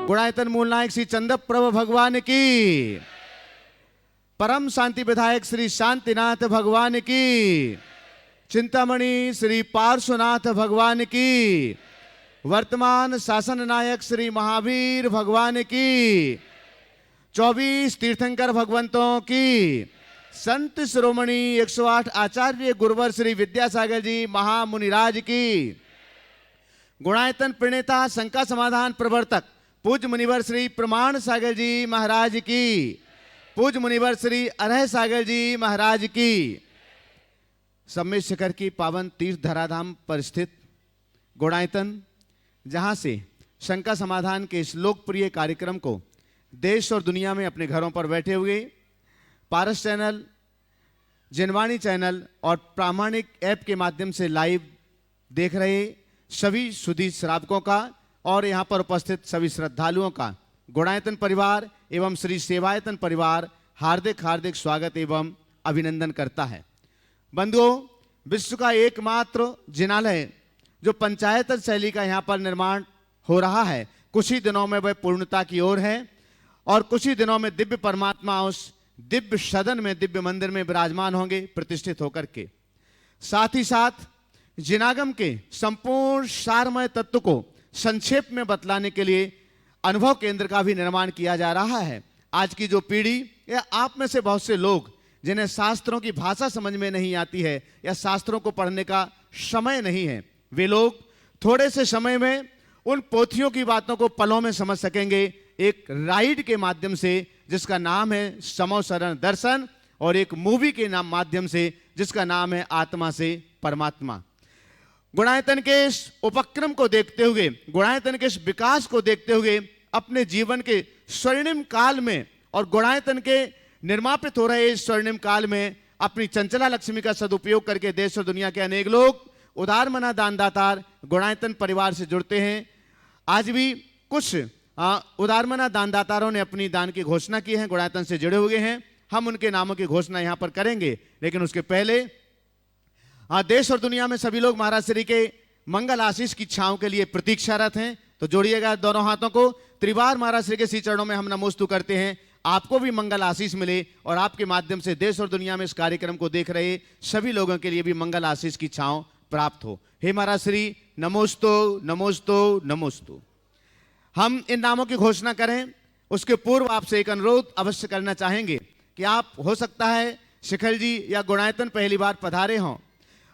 गुणायतन मूल नायक श्री चंद्रप्रभ भगवान की, परम शांति विधायक श्री शांतिनाथ भगवान की, चिंतामणि श्री पार्श्वनाथ भगवान की, वर्तमान शासन नायक श्री महावीर भगवान की, 24 तीर्थंकर भगवंतों की, संत शिरोमणि 108 आचार्य गुरुवर श्री विद्यासागर जी महामुनिराज की, गुणायतन प्रणेता शंका समाधान प्रवर्तक पूज्य मुनिवर श्री प्रमाण सागर जी महाराज की, पूज्य मुनिवर श्री अरह सागर जी महाराज की, सम्मेद शिखर की पावन तीर्थ धराधाम पर स्थित गुणायतन, जहां से शंका समाधान के इस लोकप्रिय कार्यक्रम को देश और दुनिया में अपने घरों पर बैठे हुए पारस चैनल, जनवाणी चैनल और प्रामाणिक ऐप के माध्यम से लाइव देख रहे सभी सुधी श्रावकों का और यहाँ पर उपस्थित सभी श्रद्धालुओं का गुणायतन परिवार एवं श्री सेवायतन परिवार हार्दिक हार्दिक स्वागत एवं अभिनंदन करता है। बंधुओं, विश्व का एकमात्र जिनालय जो पंचायत शैली का यहाँ पर निर्माण हो रहा है, कुछ ही दिनों में वह पूर्णता की ओर है और कुछ ही दिनों में दिव्य परमात्मा उस दिव्य सदन में, दिव्य मंदिर में विराजमान होंगे प्रतिष्ठित होकर के। साथ ही साथ जिनागम के संपूर्ण सारमय तत्व को संक्षेप में बतलाने के लिए अनुभव केंद्र का भी निर्माण किया जा रहा है। आज की जो पीढ़ी या आप में से बहुत से लोग जिन्हें शास्त्रों की भाषा समझ में नहीं आती है या शास्त्रों को पढ़ने का समय नहीं है, वे लोग थोड़े से समय में उन पोथियों की बातों को पलों में समझ सकेंगे एक राइड के माध्यम से जिसका नाम है समो शरण दर्शन और एक मूवी के नाम माध्यम से जिसका नाम है आत्मा से परमात्मा। गुणायतन के इस उपक्रम को देखते हुए, गुणायतन के इस विकास को देखते हुए अपने जीवन के स्वर्णिम काल में और गुणायतन के निर्मापित हो रहे इस स्वर्णिम काल में अपनी चंचला लक्ष्मी का सदुपयोग करके देश और दुनिया के अनेक लोग उदार मना दानदातार गुणायतन परिवार से जुड़ते हैं। आज भी कुछ उदारमना दानदातारों ने अपनी दान की घोषणा की है, गुणायतन से जुड़े हुए हैं। हम उनके नामों की घोषणा यहां पर करेंगे, लेकिन उसके पहले देश और दुनिया में सभी लोग महाराज श्री के मंगल आशीष की छांव के लिए प्रतीक्षारत हैं। तो जोड़िएगा दोनों हाथों को, त्रिवार महाराज श्री के श्री चरणों में हम नमोस्तु करते हैं। आपको भी मंगल आशीष मिले और आपके माध्यम से देश और दुनिया में इस कार्यक्रम को देख रहे सभी लोगों के लिए भी मंगल आशीष की छांव प्राप्त हो। हे महाराज श्री, नमोस्तु नमोस्तु नमोस्तु। हम इन नामों की घोषणा करें उसके पूर्व आपसे एक अनुरोध अवश्य करना चाहेंगे कि आप, हो सकता है शिखर जी या गुणायतन पहली बार पधारे हों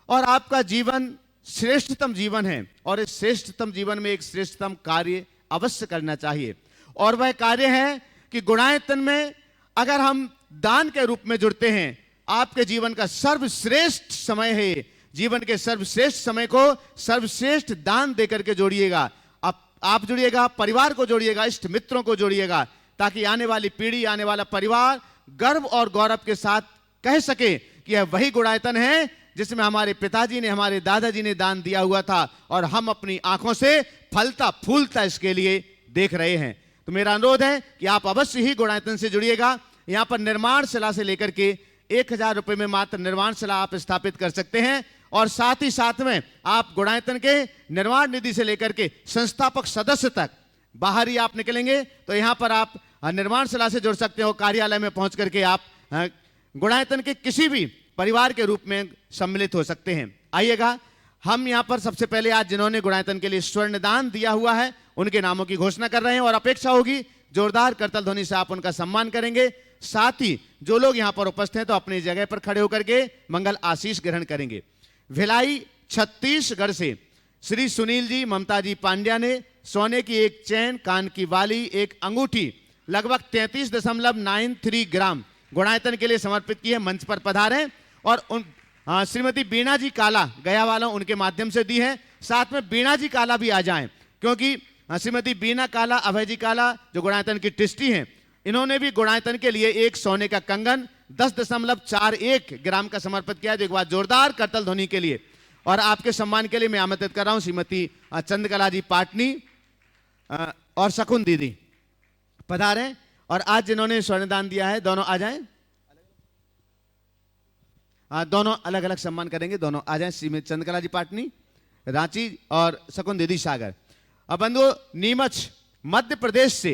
और आपका जीवन श्रेष्ठतम जीवन है और इस श्रेष्ठतम जीवन में एक श्रेष्ठतम कार्य अवश्य करना चाहिए और वह कार्य है कि गुणायतन में अगर हम दान के रूप में जुड़ते हैं, आपके जीवन का सर्वश्रेष्ठ समय है, जीवन के सर्वश्रेष्ठ समय को सर्वश्रेष्ठ दान देकर के जोड़िएगा। आप जुड़िएगा, परिवार को जोड़िएगा, इष्ट मित्रों को जोड़िएगा, ताकि आने वाली पीढ़ी, आने वाला परिवार गर्व और गौरव के साथ कह सके कि यह वही गुणायतन है जिसमें हमारे पिताजी ने, हमारे दादाजी ने दान दिया हुआ था और हम अपनी आंखों से फलता फूलता इसके लिए देख रहे हैं। तो मेरा अनुरोध है कि आप अवश्य ही गुणायतन से जुड़िएगा। यहाँ पर निर्माण शिला से लेकर के 1000 रुपए में मात्र निर्माण शिला आप स्थापित कर सकते हैं और साथ ही साथ में आप गुणायतन के निर्माण निधि से लेकर के संस्थापक सदस्य तक बाहर ही आप निकलेंगे तो यहाँ पर आप निर्माण शिला से जुड़ सकते हो। कार्यालय में पहुंच करके आप गुणायतन के किसी भी परिवार के रूप में सम्मिलित हो सकते हैं। आइएगा, हम यहाँ पर सबसे पहले आज जिन्होंने गुणायतन के लिए स्वर्ण दान दिया हुआ है उनके नामों की घोषणा कर रहे हैं और अपेक्षा होगी जोरदार करतल ध्वनि से आप उनका सम्मान करेंगे। साथ ही जो लोग यहाँ पर उपस्थित हैं तो अपनी जगह पर खड़े होकर के मंगल आशीष ग्रहण करेंगे। भिलाई छत्तीसगढ़ से श्री सुनील जी, ममता जी पांड्या ने सोने की एक चैन, कान की वाली, एक अंगूठी लगभग 33.93 ग्राम गुणायतन के लिए समर्पित की है। मंच पर पधारें और उन श्रीमती बीणा जी काला गया वालों उनके माध्यम से दी है। साथ में बीणा जी काला भी आ जाएं क्योंकि श्रीमती बीणा काला, अभय जी काला जो गुणायतन की ट्रस्टी हैं, इन्होंने भी गुणायतन के लिए एक सोने का कंगन 10.41 ग्राम का समर्पित किया है। तो एक बार जोरदार करतल ध्वनि के लिए और आपके सम्मान के लिए मैं आमंत्रित कर रहा हूं श्रीमती चंद्रकला जी पाटनी और शकुन दीदी पधारें। और आज जिन्होंने स्वर्णदान दिया है दोनों आ जाएं, दोनों अलग अलग सम्मान करेंगे, दोनों आ जाएं। श्रीमती चंद्रकला जी पाटनी रांची और शकुन दीदी सागर। अब बंधु नीमच मध्य प्रदेश से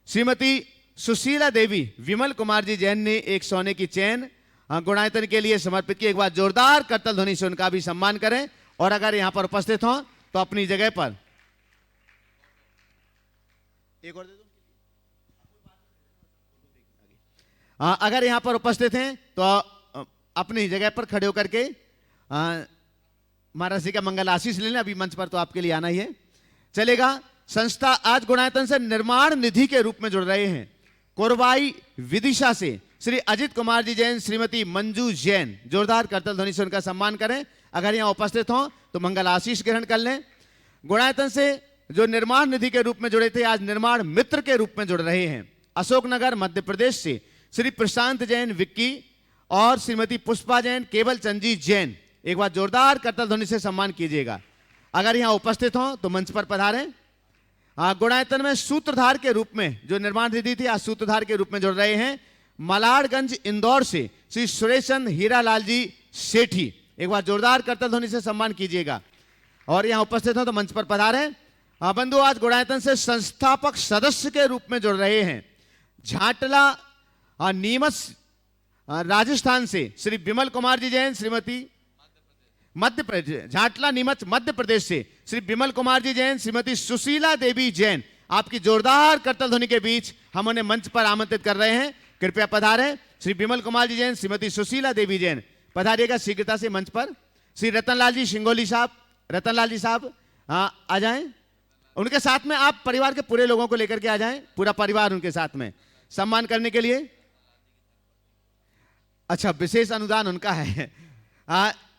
श्रीमती सुशीला देवी विमल कुमार जी जैन ने एक सोने की चेन गुणायतन के लिए समर्पित की। एक बार जोरदार करताल ध्वनि से उनका भी सम्मान करें। और अगर यहां पर उपस्थित हो तो अपनी जगह पर एक और दे दो। अगर यहां पर उपस्थित हैं तो अपनी जगह पर खड़े होकर के महाराज जी का मंगल आशीष ले लें। अभी मंच पर तो आपके लिए आना ही है, चलेगा। संस्था आज गुणायतन से निर्माण निधि के रूप में जुड़ रहे हैं। कोरबाई विदिशा से श्री अजित कुमार जी जैन, श्रीमती मंजू जैन, जोरदार करताल ध्वनि से उनका सम्मान करें। अगर यहां उपस्थित हो तो मंगल आशीष ग्रहण कर लें। गुणायतन से जो निर्माण निधि के रूप में जुड़े थे, आज निर्माण मित्र के रूप में जुड़ रहे हैं। अशोकनगर मध्य प्रदेश से श्री प्रशांत जैन विक्की और श्रीमती पुष्पा जैन, केवल चंदी जैन, एक बार जोरदार करताल ध्वनि से सम्मान कीजिएगा। अगर यहां उपस्थित हो तो मंच पर पधारें। गुणायतन में सूत्रधार के रूप में जो निर्माण निधि थी, आज सूत्रधार के रूप में जुड़ रहे हैं मलारगंज इंदौर से श्री सुरेशन हीरालाल जी सेठी, एक बार जोरदार करताल ध्वनि से सम्मान कीजिएगा। और यहां उपस्थित हो तो मंच पर पधारें। बंधु आज गुणायतन से संस्थापक सदस्य के रूप में जुड़ रहे हैं झाटला नीमच राजस्थान से श्री विमल कुमार जी जैन, श्रीमती मध्य प्रदेश झाटला नीमच मध्य प्रदेश से श्री विमल कुमार जी जैन, श्रीमती सुशीला देवी जैन, आपकी जोरदार करताल ध्वनि के बीच हम उन्हें मंच पर आमंत्रित कर रहे हैं। कृपया पधारें। श्री विमल कुमार जी जैन, श्रीमती सुशीला देवी जैन, पधारिएगा शीघ्रता से मंच पर। श्री रतनलाल जी शिंगोली साहब, रतनलाल जी साहब आ जाएं। उनके साथ में आप परिवार के पूरे लोगों को लेकर के आ जाएं, पूरा परिवार उनके साथ में सम्मान करने के लिए। अच्छा, विशेष अनुदान उनका है।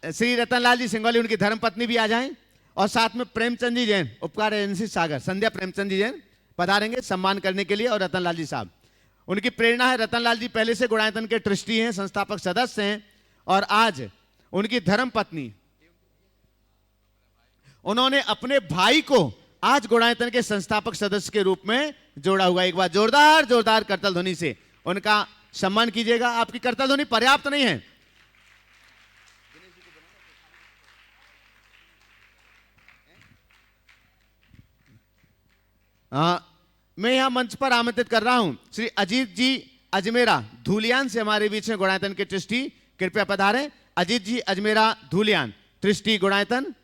श्री रतनलाल जी सिंगौली, उनकी धर्मपत्नी भी आ जाएं। और साथ में प्रेमचंद जी जैन, उपकार एजेंसी सागर, संध्या प्रेमचंद जी जैन पधारेंगे सम्मान करने के लिए। और रतनलाल जी साहब, उनकी प्रेरणा है। रतनलाल जी पहले से गुणायतन के ट्रस्टी हैं, संस्थापक सदस्य हैं। और आज उनकी धर्मपत्नी, उन्होंने अपने भाई को आज गुणायतन के संस्थापक सदस्य के रूप में जोड़ा हुआ। एक बार जोरदार जोरदार करताल ध्वनि से उनका सम्मान कीजिएगा। आपकी करताल ध्वनि पर्याप्त नहीं है। मैं यहां मंच पर आमंत्रित कर रहा हूं श्री अजीत जी अजमेरा धूलियान से, हमारे बीच में गुणायतन के ट्रस्टी, कृपया पधारें। अजीत जी अजमेरा धूलियान, ट्रस्टी गुणायतन।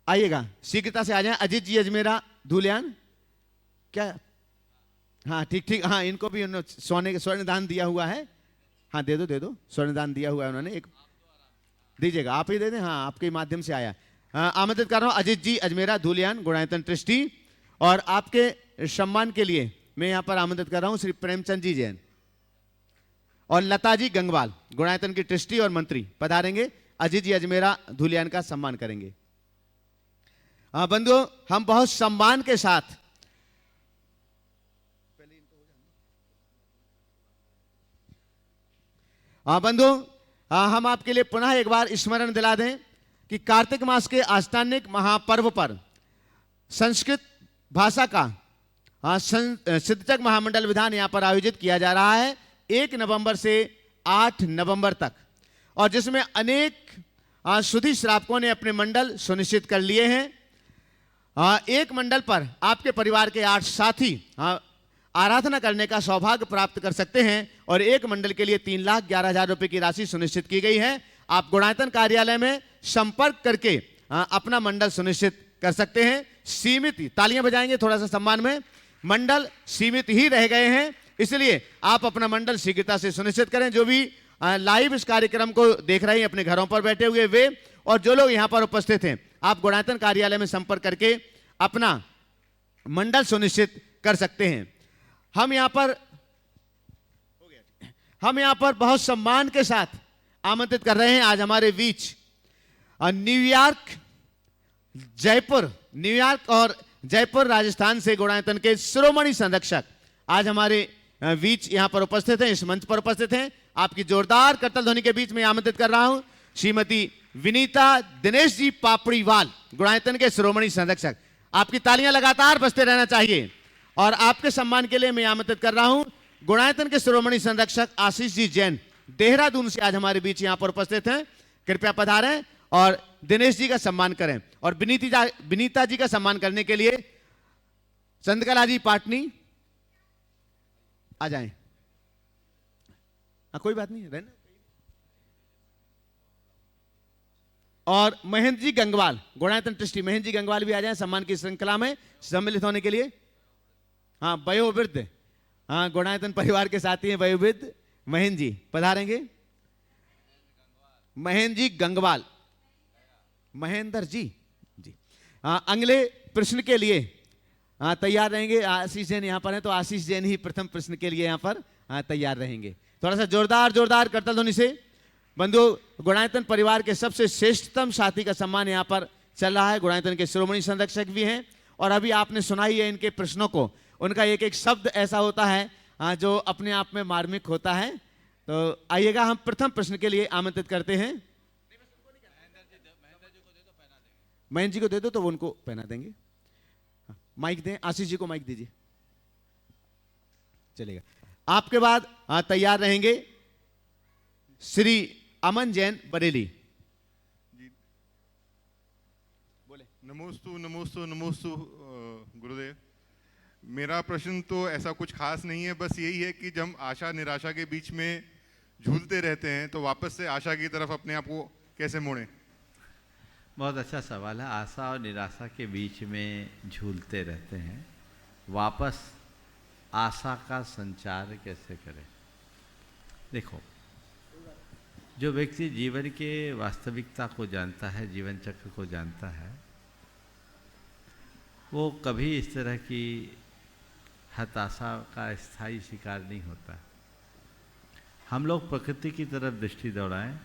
आइएगा, शीघ्रता से आ जाएं। अजीत जी अजमेरा धूलियान, क्या? हाँ ठीक ठीक, हाँ इनको भी उन्होंने सोने के स्वर्ण दान दिया हुआ है। हाँ दे दो दे दो, स्वर्ण दान दिया हुआ है उन्होंने, एक दीजिएगा, आप ही दे दें। हाँ आपके माध्यम से आया। आमंत्रित कर रहा हूं अजीत जी अजमेरा धूलियान, गुणायतन ट्रस्टी। और आपके सम्मान के लिए मैं यहां पर आमंत्रित कर रहा हूं श्री प्रेमचंद जी जैन और लता जी गंगवाल, गुणायतन की ट्रस्टी और मंत्री, पधारेंगे। अजीत जी अजमेरा धूलियान का सम्मान करेंगे। बंधुओं, हम बहुत सम्मान के साथ बंधुओं, हम आपके लिए पुनः एक बार स्मरण दिला दें कि कार्तिक मास के आस्थानिक महापर्व पर संस्कृत भाषा का सिद्धचक महामंडल विधान यहां पर आयोजित किया जा रहा है 1 नवंबर से 8 नवंबर तक, और जिसमें अनेक सुधी श्रावकों ने अपने मंडल सुनिश्चित कर लिए हैं। एक मंडल पर आपके परिवार के 8 साथी आराधना करने का सौभाग्य प्राप्त कर सकते हैं। और एक मंडल के लिए 3,11,000 रुपए की राशि सुनिश्चित की गई है। आप गुणायतन कार्यालय में संपर्क करके अपना मंडल सुनिश्चित कर सकते हैं। सीमित, तालियां बजाएंगे थोड़ा सा सम्मान में, मंडल सीमित ही रह गए हैं, इसलिए आप अपना मंडल शीघ्रता से सुनिश्चित करें। जो भी लाइव इस कार्यक्रम को देख रहे हैं अपने घरों पर बैठे हुए वे, और जो लोग यहां पर उपस्थित हैं, आप गुणायतन कार्यालय में संपर्क करके अपना मंडल सुनिश्चित कर सकते हैं। हम यहां पर बहुत सम्मान के साथ आमंत्रित कर रहे हैं आज हमारे बीच न्यूयॉर्क और जयपुर राजस्थान से गुणायतन के शिरोमणि संरक्षक आज हमारे बीच यहां पर उपस्थित हैं, इस मंच पर उपस्थित हैं। आपकी जोरदार करताल ध्वनि के बीच में आमंत्रित कर रहा हूं श्रीमती विनीता दिनेश जी पापड़ीवाल, गुणायतन के शिरोमणि संरक्षक। आपकी तालियां लगातार बजते रहना चाहिए। और आपके सम्मान के लिए मैं आमंत्रित कर रहा हूं गुणायतन के शिरोमणि संरक्षक आशीष जी जैन, देहरादून से आज हमारे बीच यहां पर उपस्थित हैं। कृपया पधारें और दिनेश जी का सम्मान करें। और विनीता जी का सम्मान करने के लिए चंद्रकला जी पाटनी आ जाएं। कोई बात नहीं, रहना। और महेंद्र जी गंगवाल, गुणायतन ट्रस्टी महेंद्र जी गंगवाल भी आ जाएं सम्मान की श्रृंखला में सम्मिलित होने के लिए। हाँ, वयोवृद्ध, हाँ, गुणायतन परिवार के साथी हैं वयोवृद्ध महेंद्र जी पधारेंगे। महेंद्र जी गंगवाल, महेंद्र जी जी। हाँ, अगले प्रश्न के लिए तैयार रहेंगे। आशीष जैन यहां पर हैं, तो आशीष जैन ही प्रथम प्रश्न के लिए यहां पर तैयार रहेंगे। थोड़ा सा जोरदार करतल ध्वनि से बंधु, गुणायतन परिवार के सबसे श्रेष्ठतम साथी का सम्मान यहां पर चल रहा है। गुणायतन के शिरोमणि संरक्षक भी हैं और अभी आपने सुना ही है इनके प्रश्नों को। उनका एक एक शब्द ऐसा होता है जो अपने आप में मार्मिक होता है। तो आइएगा, हम प्रथम प्रश्न के लिए आमंत्रित करते हैं। महेंद्र जी को दे दो तो वो उनको पहना देंगे। माइक दें, आशीष जी को माइक दीजिए, चलेगा। आपके बाद तैयार रहेंगे श्री अमन जैन बरेली जी। बोले। नमोस्तु नमोस्तु नमोस्तु गुरुदेव। मेरा प्रश्न तो ऐसा कुछ खास नहीं है, बस यही है कि जब आशा निराशा के बीच में झूलते रहते हैं तो वापस से आशा की तरफ अपने आप को कैसे मोड़ें? बहुत अच्छा सवाल है। आशा और निराशा के बीच में झूलते रहते हैं, वापस आशा का संचार कैसे करें? देखो, जो व्यक्ति जीवन के वास्तविकता को जानता है, जीवन चक्र को जानता है, वो कभी इस तरह की हताशा का स्थायी शिकार नहीं होता। हम लोग प्रकृति की तरफ दृष्टि दौड़ाएं।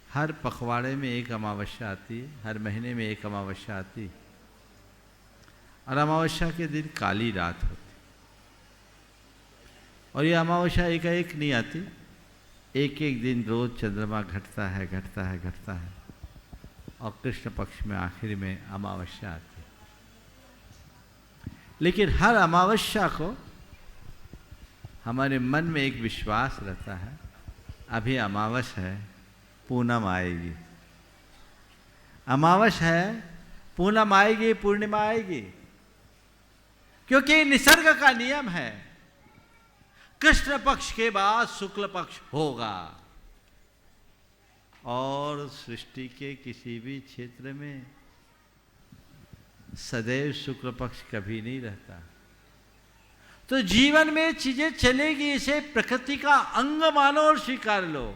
हर पखवाड़े में एक अमावस्या आती है, हर महीने में एक अमावस्या आती है, और अमावस्या के दिन काली रात होती। और ये अमावस्या एकाएक नहीं आती, एक एक दिन रोज चंद्रमा घटता है, और कृष्ण पक्ष में आखिर में अमावस्या आती है। लेकिन हर अमावस्या को हमारे मन में एक विश्वास रहता है, अभी अमावस है, पूनम आएगी। अमावस है, पूनम आएगी, पूर्णिमा आएगी, क्योंकि निसर्ग का नियम है, कृष्ण पक्ष के बाद शुक्ल पक्ष होगा। और सृष्टि के किसी भी क्षेत्र में सदैव शुक्ल पक्ष कभी नहीं रहता। तो जीवन में चीजें चलेगी, इसे प्रकृति का अंग मानो और स्वीकार लो।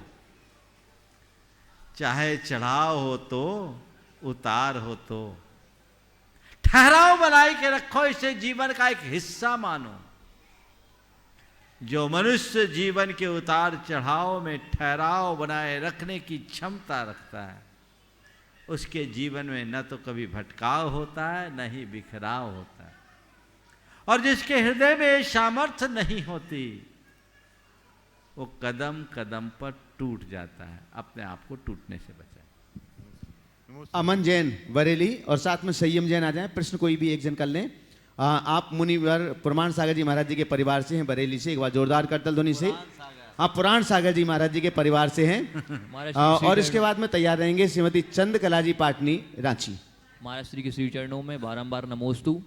चाहे चढ़ाव हो तो, उतार हो तो, ठहराव बनाए के रखो, इसे जीवन का एक हिस्सा मानो। जो मनुष्य जीवन के उतार चढ़ाव में ठहराव बनाए रखने की क्षमता रखता है, उसके जीवन में न तो कभी भटकाव होता है, न ही बिखराव होता है। और जिसके हृदय में सामर्थ्य नहीं होती, वो कदम कदम पर टूट जाता है। अपने आप को टूटने से बचाए। अमन जैन बरेली और साथ में संयम जैन आ जाएं। प्रश्न कोई भी एक जन कर लें। आप मुनिवर प्रमाण सागर जी महाराज जी के परिवार से हैं, बरेली से। एक बार जोरदार करतल ध्वनि से। आप पुराण सागर जी महाराज जी के परिवार से हैं। और इसके बाद में तैयार रहेंगे श्रीमती चंद्रकला जी पाटनी, रांची। महाराज श्री के श्री चरणों में बारंबार नमोस्तु।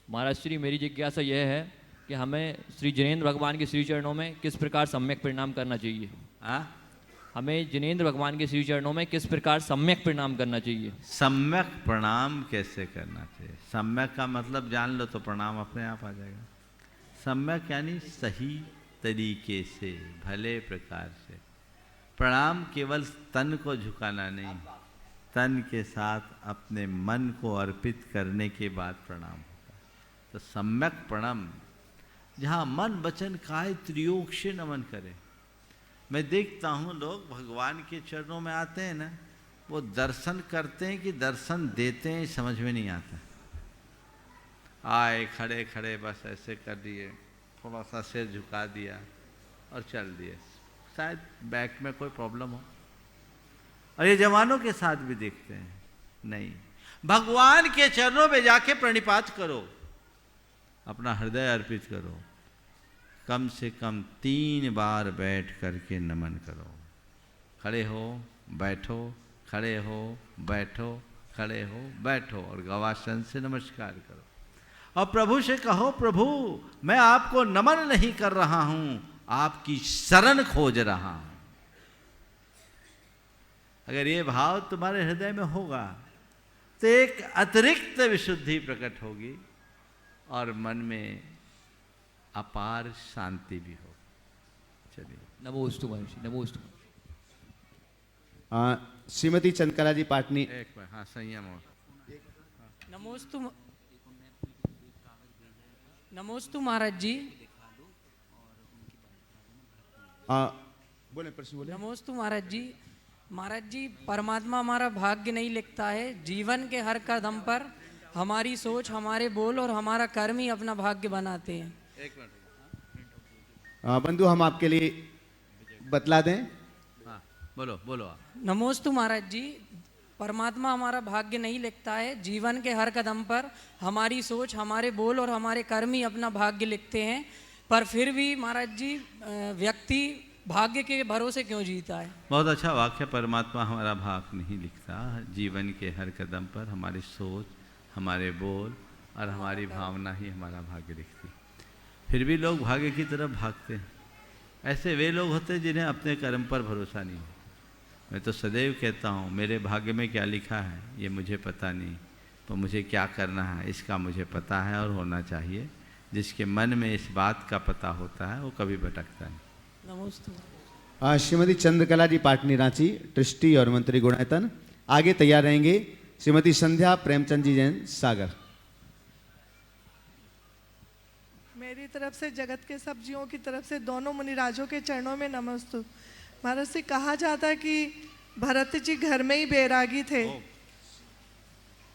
महाराज श्री, मेरी जिज्ञासा यह है कि हमें श्री जिनेंद्र भगवान के श्री चरणों में किस प्रकार सम्यक प्रणाम करना चाहिए? हमें जिनेंद्र भगवान के श्री चरणों में किस प्रकार सम्यक प्रणाम करना चाहिए? सम्यक प्रणाम कैसे करना चाहिए? सम्यक का मतलब जान लो तो प्रणाम अपने आप आ जाएगा। सम्यक यानी सही तरीके से, भले प्रकार से। प्रणाम केवल तन को झुकाना नहीं, तन के साथ अपने मन को अर्पित करने के बाद प्रणाम होता है। तो सम्यक प्रणाम, जहाँ मन वचन काय त्रियोग से नमन करें। मैं देखता हूँ लोग भगवान के चरणों में आते हैं ना, वो दर्शन करते हैं कि दर्शन देते हैं समझ में नहीं आता। आए खड़े खड़े बस ऐसे कर दिए, थोड़ा सा सिर झुका दिया और चल दिए, शायद बैक में कोई प्रॉब्लम हो। और ये जवानों के साथ भी देखते हैं। नहीं, भगवान के चरणों में जाके प्रणिपात करो, अपना हृदय अर्पित करो, कम से कम 3 बार बैठ करके नमन करो। खड़े हो, बैठो, खड़े हो, बैठो, खड़े हो, बैठो, और गवासन से नमस्कार करो। और प्रभु से कहो, प्रभु मैं आपको नमन नहीं कर रहा हूं, आपकी शरण खोज रहा हूं। अगर ये भाव तुम्हारे हृदय में होगा तो एक अतिरिक्त विशुद्धि प्रकट होगी और मन में अपार शांति भी होगी। चलिए, नमोस्तु महर्षि, नमोस्तु। श्रीमती चंद्रकला जी पाटनी। एक बार, हाँ, संयम हो। नमोस्तु महाराज जी। बोले, प्रश्न बोले। नमोस्तु महाराज जी। महाराज जी, परमात्मा हमारा भाग्य नहीं लिखता है, जीवन के हर कदम पर हमारी सोच, हमारे बोल और हमारा कर्म ही अपना भाग्य बनाते हैं। बंधु, हम आपके लिए बतला दें। हाँ, बोलो बोलो आप। नमोस्तु महाराज जी, परमात्मा हमारा भाग्य नहीं लिखता है, जीवन के हर कदम पर हमारी सोच, हमारे बोल और हमारे कर्म ही अपना भाग्य लिखते हैं, पर फिर भी महाराज जी व्यक्ति भाग्य के भरोसे क्यों जीता है? बहुत अच्छा वाक्य। परमात्मा हमारा भाग्य नहीं लिखता, जीवन के हर कदम पर हमारी सोच, हमारे बोल और हमारी भावना ही हमारा भाग्य लिखती। फिर भी लोग भाग्य की तरफ भागते हैं। ऐसे वे लोग होते हैं जिन्हें अपने कर्म पर भरोसा नहीं है। मैं तो सदैव कहता हूँ, मेरे भाग्य में क्या लिखा है ये मुझे पता नहीं, तो मुझे क्या करना है इसका मुझे पता है और होना चाहिए। जिसके मन में इस बात का पता होता है वो कभी भटकता नहीं। नमोस्तु। श्रीमती चंद्रकला जी पाटनी रांची, ट्रस्टी और मंत्री गुणायतन। आगे तैयार रहेंगे श्रीमती संध्या प्रेमचंद जी जैन सागर। मेरी तरफ से, जगत के सब जीवों की तरफ से, दोनों मुनिराजों के चरणों में नमस्तु। महाराज से कहा जाता है कि भरत जी घर में ही बैरागी थे।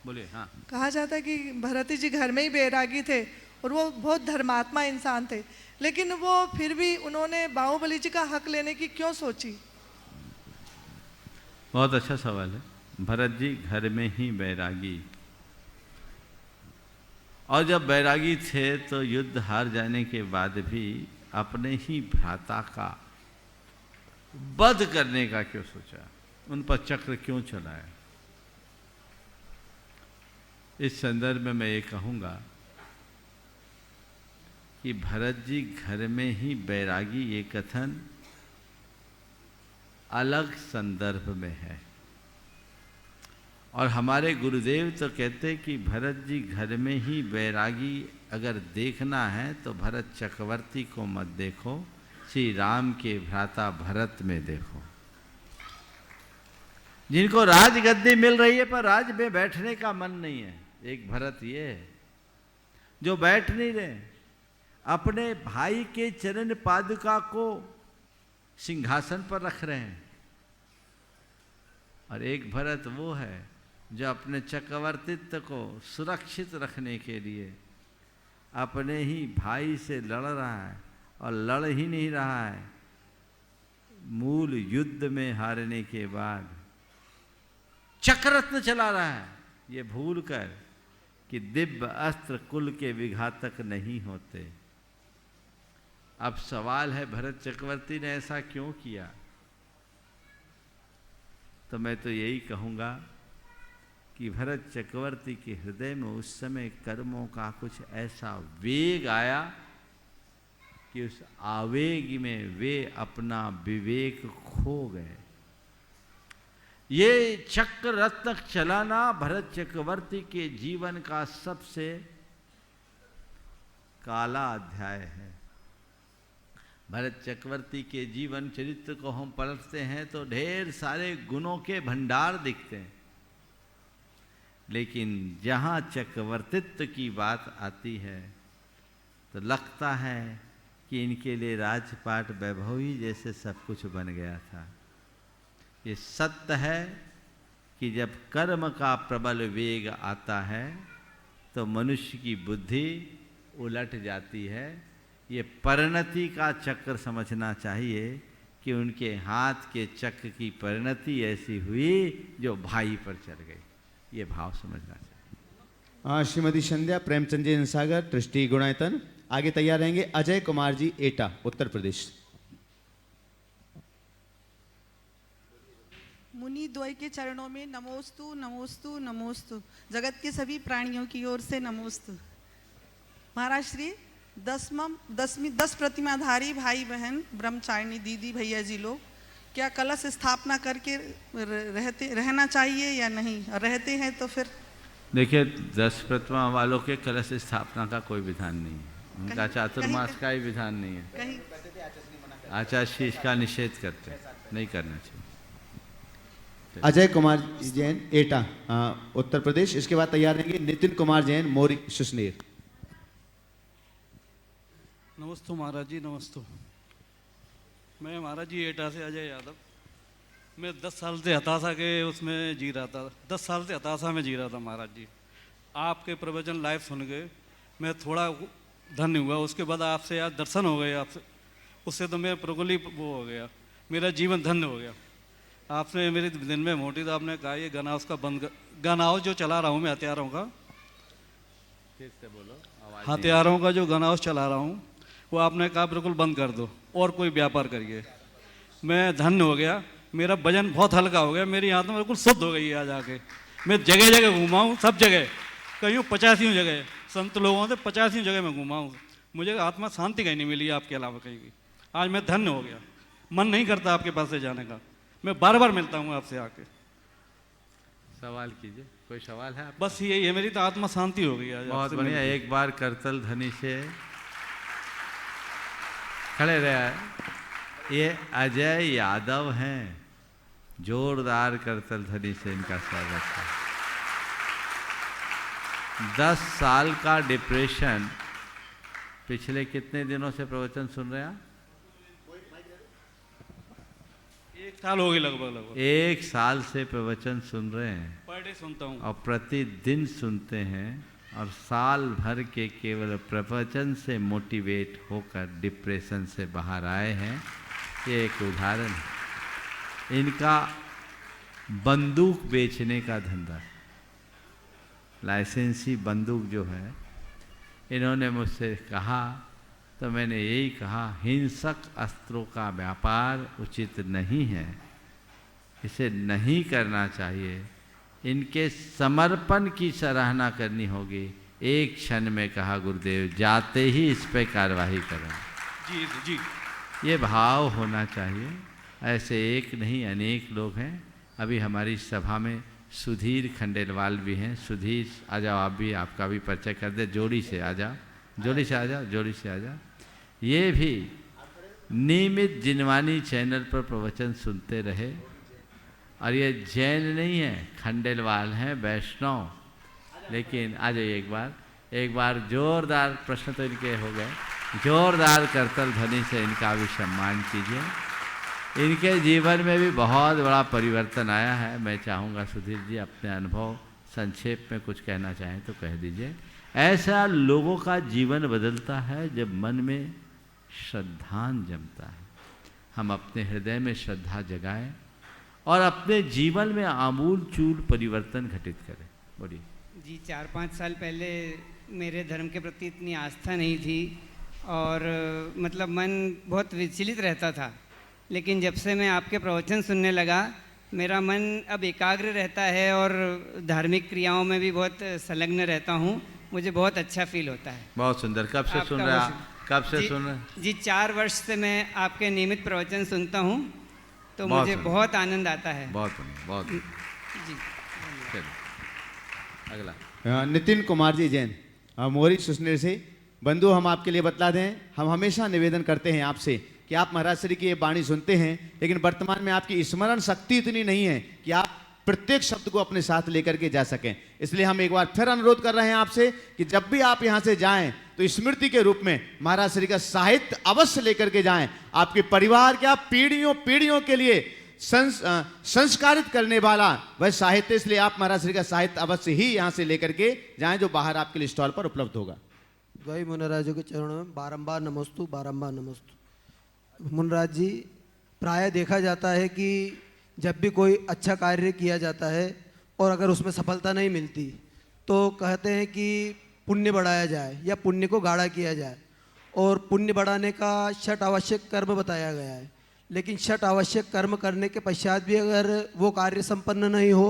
बोलिए। हाँ, कहा जाता है कि भरत जी घर में ही बैरागी थे और वो बहुत धर्मात्मा इंसान थे, लेकिन वो फिर भी उन्होंने बाहुबली जी का हक लेने की क्यों सोची? बहुत अच्छा सवाल है। भरत जी घर में ही बैरागी, और जब बैरागी थे तो युद्ध हार जाने के बाद भी अपने ही भ्राता का वध करने का क्यों सोचा, उन पर चक्र क्यों चलाया? इस संदर्भ में मैं ये कहूँगा कि भरत जी घर में ही बैरागी, ये कथन अलग संदर्भ में है। और हमारे गुरुदेव तो कहते कि भरत जी घर में ही बैरागी अगर देखना है तो भरत चक्रवर्ती को मत देखो, श्री राम के भ्राता भरत में देखो, जिनको राजगद्दी मिल रही है पर राज में बैठने का मन नहीं है। एक भरत ये है जो बैठ नहीं रहे, अपने भाई के चरण पादुका को सिंहासन पर रख रहे हैं। और एक भरत वो है जो अपने चक्रवर्तित्व को सुरक्षित रखने के लिए अपने ही भाई से लड़ रहा है, और लड़ ही नहीं रहा है, मूल युद्ध में हारने के बाद चक्ररत्न चला रहा है, ये भूल कर कि दिव्य अस्त्र कुल के विघातक नहीं होते। अब सवाल है भरत चक्रवर्ती ने ऐसा क्यों किया? तो मैं तो यही कहूँगा कि भरत चक्रवर्ती के हृदय में उस समय कर्मों का कुछ ऐसा वेग आया कि उस आवेग में वे अपना विवेक खो गए। ये चक्र रत्न चलाना भरत चक्रवर्ती के जीवन का सबसे काला अध्याय है। भरत चक्रवर्ती के जीवन चरित्र को हम पलटते हैं तो ढेर सारे गुणों के भंडार दिखते हैं, लेकिन जहाँ चक्रवर्तित्व की बात आती है तो लगता है कि इनके लिए राजपाट वैभवी जैसे सब कुछ बन गया था। ये सत्य है कि जब कर्म का प्रबल वेग आता है तो मनुष्य की बुद्धि उलट जाती है। ये परिणति का चक्र समझना चाहिए कि उनके हाथ के चक्र की परिणति ऐसी हुई जो भाई पर चढ़ गई। ये भाव समझना चाहिए। श्रीमती संध्या प्रेमचंद जी सागर, ट्रस्टी गुणायतन। आगे तैयार रहेंगे अजय कुमार जी एटा, उत्तर प्रदेश। मुनि द्वय के चरणों में नमोस्तु नमोस्तु नमोस्तु। जगत के सभी प्राणियों की ओर से नमोस्तु। महाराज श्री 10 प्रतिमाधारी भाई बहन ब्रह्मचारिणी दीदी भैया जी लोग क्या कलश स्थापना करके रहना चाहिए या नहीं, रहते हैं तो फिर? देखिए 10 प्रतिमा वालों के कलश स्थापना का कोई विधान नहीं है, उनका चातुर्मास का ही विधान नहीं है। कहीं आचार्य इसका निषेध करते हैं, नहीं करना चाहिए। अजय कुमार जैन एटा, उत्तर प्रदेश। इसके बाद तैयार रहेंगे नितिन कुमार जैन मोरी सुसनेर। नमस्तु महाराज जी, नमस्तु। मैं महाराज जी एटा से अजय यादव। मैं 10 साल से हताशा के उसमें जी रहा था, 10 साल से हताशा में जी रहा था महाराज जी। आपके प्रवचन लाइव सुन के मैं थोड़ा धन्य हुआ। उसके बाद आपसे आज दर्शन हो गए आपसे, उससे तो मैं प्रफुल्लित वो हो गया, मेरा जीवन धन्य हो गया। आपने मेरे दिन में मोटी तो आपने कहा ये गन हाउस का बंद कर, गन हाउस जो चला रहा हूँ मैं हथियारों का, फिर से बोलो, हथियारों का जो गन हाउस चला रहा हूँ वो आपने कहा बिल्कुल बंद कर दो और कोई व्यापार करिए। मैं धन्य हो गया, मेरा वजन बहुत हल्का हो गया, मेरी आत्मा बिल्कुल शुद्ध हो गई है। आज आके मैं जगह जगह घूमा हूँ, सब जगह, कहीं 85 जगह संत लोगों से 85 जगह मैं घूमा हूँ, मुझे आत्मा शांति कहीं नहीं मिली आपके अलावा कहीं भी। आज मैं धन्य हो गया, मन नहीं करता आपके पास से जाने का, मैं बार बार मिलता हूँ आपसे आके। सवाल कीजिए, कोई सवाल है आपका? बस यही है, मेरी तो आत्मा शांति हो गई आज। बहुत बढ़िया, एक बार करतल ध्वनि से खड़े रहे। ये अजय यादव हैं, जोरदार करतल ध्वनि से इनका स्वागत है। 10 साल का डिप्रेशन, पिछले कितने दिनों से प्रवचन सुन रहे हैं? 1 साल हो गई लगभग। 1 साल से प्रवचन सुन रहे हैं, पर डे सुनता हूँ और प्रतिदिन सुनते हैं, और साल भर के केवल प्रवचन से मोटिवेट होकर डिप्रेशन से बाहर आए हैं। ये एक उदाहरण है। इनका बंदूक बेचने का धंधा, लाइसेंसी बंदूक जो है, इन्होंने मुझसे कहा तो मैंने यही कहा, हिंसक अस्त्रों का व्यापार उचित नहीं है, इसे नहीं करना चाहिए। इनके समर्पण की सराहना करनी होगी। एक क्षण में कहा गुरुदेव, जाते ही इस पे कार्रवाई करें। जी जी, ये भाव होना चाहिए। ऐसे एक नहीं अनेक लोग हैं। अभी हमारी सभा में सुधीर खंडेलवाल भी हैं। सुधीर आ जाओ, आप भी, आपका भी परिचय कर दे। जोड़ी से आ जाओ, जोड़ी से आ जाओ, जोड़ी से आ जाओ। ये भी नियमित जिनवानी चैनल पर प्रवचन सुनते रहे, और ये जैन नहीं है, खंडेलवाल हैं, वैष्णव। लेकिन आ जाइए एक बार जोरदार, प्रश्न तो इनके हो गए, जोरदार करतल ध्वनि से इनका भी सम्मान कीजिए। इनके जीवन में भी बहुत बड़ा परिवर्तन आया है। मैं चाहूँगा सुधीर जी अपने अनुभव संक्षेप में कुछ कहना चाहें तो कह दीजिए। ऐसा लोगों का जीवन बदलता है जब मन में श्रद्धान जमता है। हम अपने हृदय में श्रद्धा जगाएं और अपने जीवन में आमूल चूल परिवर्तन घटित करें। बोलिए जी। 4-5 साल पहले मेरे धर्म के प्रति इतनी आस्था नहीं थी और मतलब मन बहुत विचलित रहता था, लेकिन जब से मैं आपके प्रवचन सुनने लगा, मेरा मन अब एकाग्र रहता है और धार्मिक क्रियाओं में भी बहुत संलग्न रहता हूँ। मुझे बहुत अच्छा फील होता है। बहुत सुंदर। कब से सुन रहे हैं? कब से सुन रहे हैं? जी 4 वर्ष से मैं आपके नियमित प्रवचन सुनता हूँ, तो मुझे बहुत आनंद आता है। बहुत जी। अगला नितिन कुमार जी जैन, मोरी सुसनेर से। बंधु, हम आपके लिए बतला दें, हम हमेशा निवेदन करते हैं आपसे कि आप महाराज श्री की ये वाणी सुनते हैं, लेकिन वर्तमान में आपकी स्मरण शक्ति इतनी नहीं है कि आप प्रत्येक शब्द को अपने साथ लेकर के जा सकें। इसलिए हम एक बार फिर अनुरोध कर रहे हैं आपसे कि जब भी आप यहाँ से जाएं तो स्मृति के रूप में महाराज श्री का साहित्य अवश्य लेकर के जाएं। आपके परिवार क्या पीढ़ियों पीढ़ियों के लिए संस्कारित करने वाला वह साहित्य, इसलिए आप महाराज श्री का साहित्य अवश्य ही यहाँ से लेकर के जाएं, जो बाहर आपके लिए स्टॉल पर उपलब्ध होगा। द्वय मुनिराजों के चरणों में बारंबार नमोस्तु, बारंबार नमोस्तु। मुनिराज जी, प्राय देखा जाता है कि जब भी कोई अच्छा कार्य किया जाता है और अगर उसमें सफलता नहीं मिलती तो कहते हैं कि पुण्य बढ़ाया जाए या पुण्य को गाढ़ा किया जाए। और पुण्य बढ़ाने का 6 आवश्यक कर्म बताया गया है, लेकिन 6 आवश्यक कर्म करने के पश्चात भी अगर वो कार्य संपन्न नहीं हो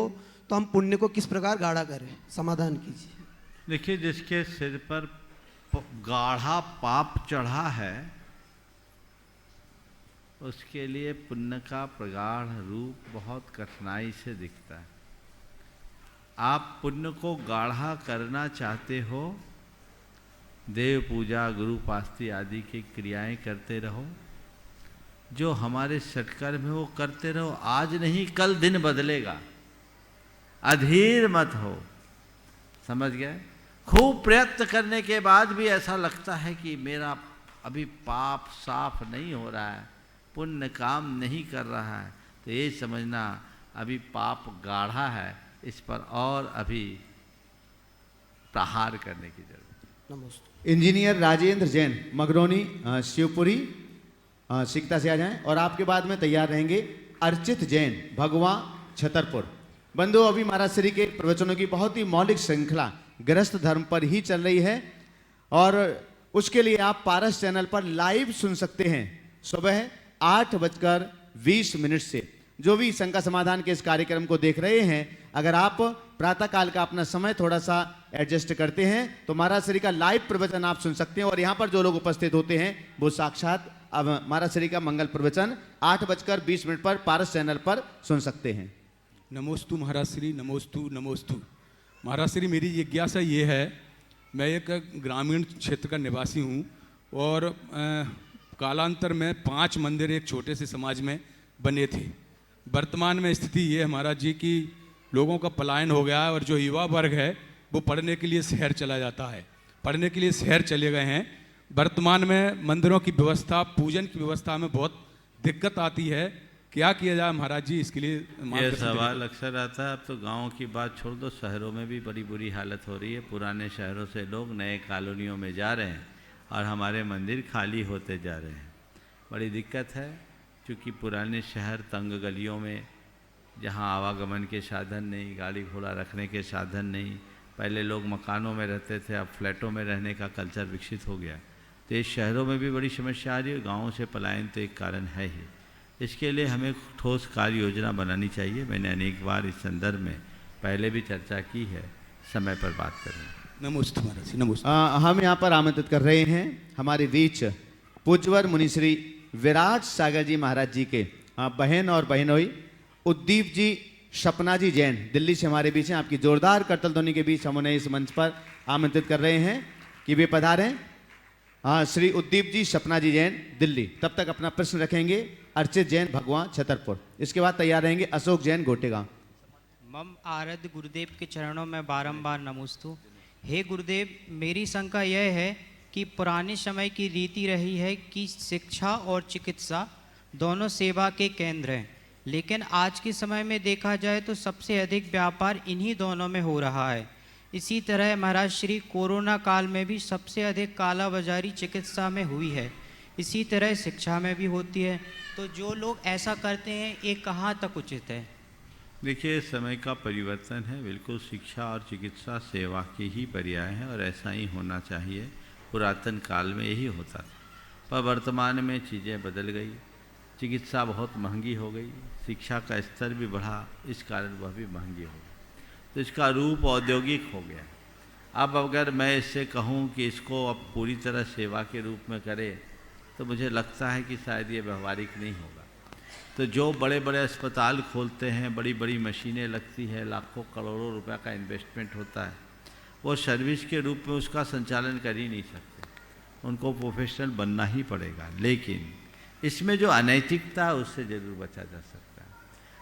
तो हम पुण्य को किस प्रकार गाढ़ा करें, समाधान कीजिए। देखिए, जिसके सिर पर गाढ़ा पाप चढ़ा है उसके लिए पुण्य का प्रगाढ़ रूप बहुत कठिनाई से दिखता है। आप पुण्य को गाढ़ा करना चाहते हो, देव पूजा, गुरु पास्ती आदि की क्रियाएं करते रहो, जो हमारे सत्कर्म है वो करते रहो। आज नहीं कल दिन बदलेगा, अधीर मत हो, समझ गए। खूब प्रयत्न करने के बाद भी ऐसा लगता है कि मेरा अभी पाप साफ नहीं हो रहा है, पुण्य काम नहीं कर रहा है, तो ये समझना अभी पाप गाढ़ा है, इस पर और अभी प्रहार करने की जरूरत। नमस्ते। इंजीनियर राजेंद्र जैन, मगरौनी, शिवपुरी, सिकता से आ जाएं। और आपके बाद में तैयार रहेंगे अर्चित जैन, भगवा, छतरपुर। बंधु, अभी महाराज श्री के प्रवचनों की बहुत ही मौलिक श्रृंखला गृहस्थ धर्म पर ही चल रही है और उसके लिए आप पारस चैनल पर लाइव सुन सकते हैं सुबह 8:20 से। जो भी शंका समाधान के इस कार्यक्रम को देख रहे हैं, अगर आप प्रातः काल का अपना समय थोड़ा सा एडजस्ट करते हैं तो महाराज श्री का लाइव प्रवचन आप सुन सकते हैं। और यहाँ पर जो लोग उपस्थित होते हैं वो साक्षात अब महाराज श्री का मंगल प्रवचन 8:20 पर पारस चैनल पर सुन सकते हैं। नमोस्तु महाराज श्री, नमोस्तु नमोस्तु। महाराज श्री, मेरी जिज्ञासा ये है, मैं एक ग्रामीण क्षेत्र का निवासी हूँ और कालांतर में 5 मंदिर एक छोटे से समाज में बने थे। वर्तमान में स्थिति ये है महाराज जी कि लोगों का पलायन हो गया है और जो युवा वर्ग है वो पढ़ने के लिए शहर चला जाता है, पढ़ने के लिए शहर चले गए हैं। वर्तमान में मंदिरों की व्यवस्था, पूजन की व्यवस्था में बहुत दिक्कत आती है। क्या किया जाए महाराज जी, इसके लिए यह सवाल अक्सर आता है। अब तो गाँव की बात छोड़ दो, शहरों में भी बड़ी बुरी हालत हो रही है। पुराने शहरों से लोग नए कॉलोनियों में जा रहे हैं और हमारे मंदिर खाली होते जा रहे हैं। बड़ी दिक्कत है, क्योंकि पुराने शहर तंग गलियों में, जहाँ आवागमन के साधन नहीं, गाड़ी घोड़ा रखने के साधन नहीं, पहले लोग मकानों में रहते थे, अब फ्लैटों में रहने का कल्चर विकसित हो गया। तो इस शहरों में भी बड़ी समस्या आ रही है। गाँवों से पलायन तो एक कारण है ही। इसके लिए हमें ठोस कार्य योजना बनानी चाहिए। मैंने अनेक बार इस संदर्भ में पहले भी चर्चा की है, समय पर बात करें। नमस्ते महाराज, नमस्ते। हम यहाँ पर आमंत्रित कर रहे हैं हमारे बीच पूज्यवर मुनिश्री विराट सागर जी महाराज जी के बहन और बहनोई उद्दीप जी, सपना जी जैन, दिल्ली से हमारे बीच हैं। आपकी जोरदार करतल ध्वनि के बीच हम उन्हें इस मंच पर आमंत्रित कर रहे हैं कि वे पधारें। श्री उद्दीप जी, सपना जी जैन, दिल्ली। तब तक अपना प्रश्न रखेंगे अर्चित जैन, भगवा, छतरपुर। इसके बाद तैयार रहेंगे अशोक जैन, गोटेगांव। मम आराध्य गुरुदेव के चरणों में बारंबार नमस्तु। हे गुरुदेव, मेरी शंका यह है कि पुराने समय की रीति रही है कि शिक्षा और चिकित्सा दोनों सेवा के केंद्र हैं, लेकिन आज के समय में देखा जाए तो सबसे अधिक व्यापार इन्हीं दोनों में हो रहा है। इसी तरह महाराज श्री कोरोना काल में भी सबसे अधिक कालाबाजारी चिकित्सा में हुई है, इसी तरह शिक्षा में भी होती है। तो जो लोग ऐसा करते हैं ये कहाँ तक उचित है? देखिए, समय का परिवर्तन है। बिल्कुल शिक्षा और चिकित्सा सेवा के ही पर्याय हैं और ऐसा ही होना चाहिए। पुरातन काल में यही होता था, पर वर्तमान में चीज़ें बदल गई। चिकित्सा बहुत महंगी हो गई, शिक्षा का स्तर भी बढ़ा, इस कारण वह भी महंगी हो गई, तो इसका रूप औद्योगिक हो गया। अब अगर मैं इससे कहूँ कि इसको अब पूरी तरह सेवा के रूप में करे तो मुझे लगता है कि शायद ये व्यवहारिक नहीं होगा। तो जो बड़े बड़े अस्पताल खोलते हैं, बड़ी बड़ी मशीनें लगती है, लाखों करोड़ों रुपए का इन्वेस्टमेंट होता है, वो सर्विस के रूप में उसका संचालन कर ही नहीं सकते, उनको प्रोफेशनल बनना ही पड़ेगा। लेकिन इसमें जो अनैतिकता है उससे ज़रूर बचा जा सकता है।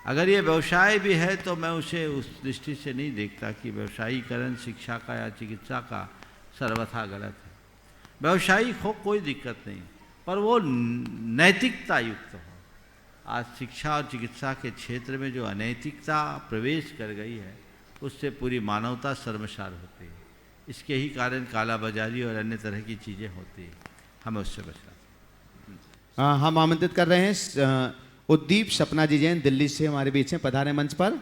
अगर ये व्यवसाय भी है तो मैं उसे उस दृष्टि से नहीं देखता कि व्यवसायीकरण शिक्षा का या चिकित्सा का सर्वथा गलत है। व्यवसायिक हो कोई दिक्कत नहीं, पर वो नैतिकता युक्त हो। आज शिक्षा और चिकित्सा के क्षेत्र में जो अनैतिकता प्रवेश कर गई है उससे पूरी मानवता शर्मसार होती है। इसके ही कारण कालाबाजारी और अन्य तरह की चीज़ें होती हैं, हमें उससे बचना। हम आमंत्रित कर रहे हैं उद्दीप सपना जी जैन, दिल्ली से हमारे बीच में पधारे मंच पर।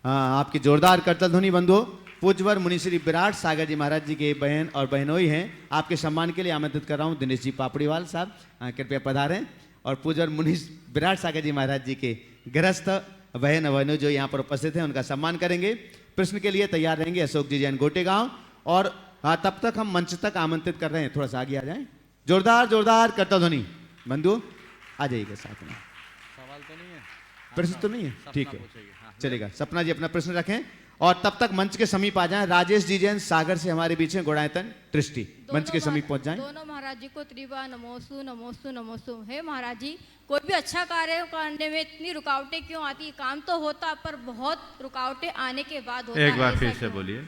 आपकी जोरदार करतल ध्वनि बंधुओं। पूज्यवर मुनि श्री विराट सागर जी महाराज जी के बहन और बहनोई हैं। आपके सम्मान के लिए आमंत्रित कर रहा हूँ दिनेश जी पापड़ीवाल साहब, कृपया पधारें। और पूज्यवर मुनि विराट सागर जी महाराज जी के गृहस्थ बहन और बहनोई जो यहाँ पर उपस्थित हैं उनका सम्मान करेंगे। प्रश्न के लिए तैयार रहेंगे अशोक जी जैन गोटेगांव। और तब तक हम मंच तक आमंत्रित कर रहे हैं, थोड़ा सा आगे आ जाएं। जोरदार जोरदार करता ध्वनि। बंधु आ जाइएगा साथ में। सवाल तो नहीं है, प्रश्न तो नहीं है, ठीक है हाँ। चलेगा। सपना जी अपना प्रश्न रखें और तब तक मंच के समीप आ जाएं। राजेश जी जैन सागर से हमारे बीच हैं, गुणायतन ट्रस्टी, मंच के समीप पहुंच जाएं। दोनों महाराज जी को त्रिभा नमोस्तु नमोस्तु नमोस्तु। हे महाराज जी, कोई भी अच्छा कार्य करने में इतनी रुकावटें क्यों आती? काम तो होता पर बहुत रुकावटें आने के बाद होता है। एक बार फिर से बोलिए।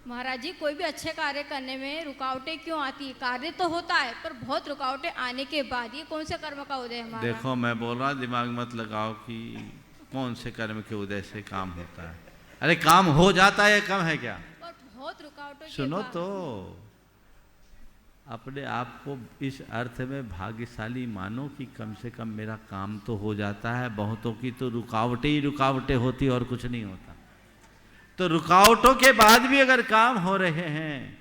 महाराज जी, कोई भी अच्छे कार्य करने में रुकावटें क्यों आती? कार्य तो होता है पर बहुत रुकावटें आने के बाद, ये कौन से कर्म का उदय है हमारा? देखो मैं बोल रहा, दिमाग मत लगाओ कि कौन से कर्म के उदय से काम होता है। अरे काम हो जाता है, कम है क्या? बहुत रुकावटें सुनो तो, अपने आप को इस अर्थ में भाग्यशाली मानो कि कम से कम मेरा काम तो हो जाता है। बहुतों की तो रुकावटें ही रुकावटें होती और कुछ नहीं होता। तो रुकावटों के बाद भी अगर काम हो रहे हैं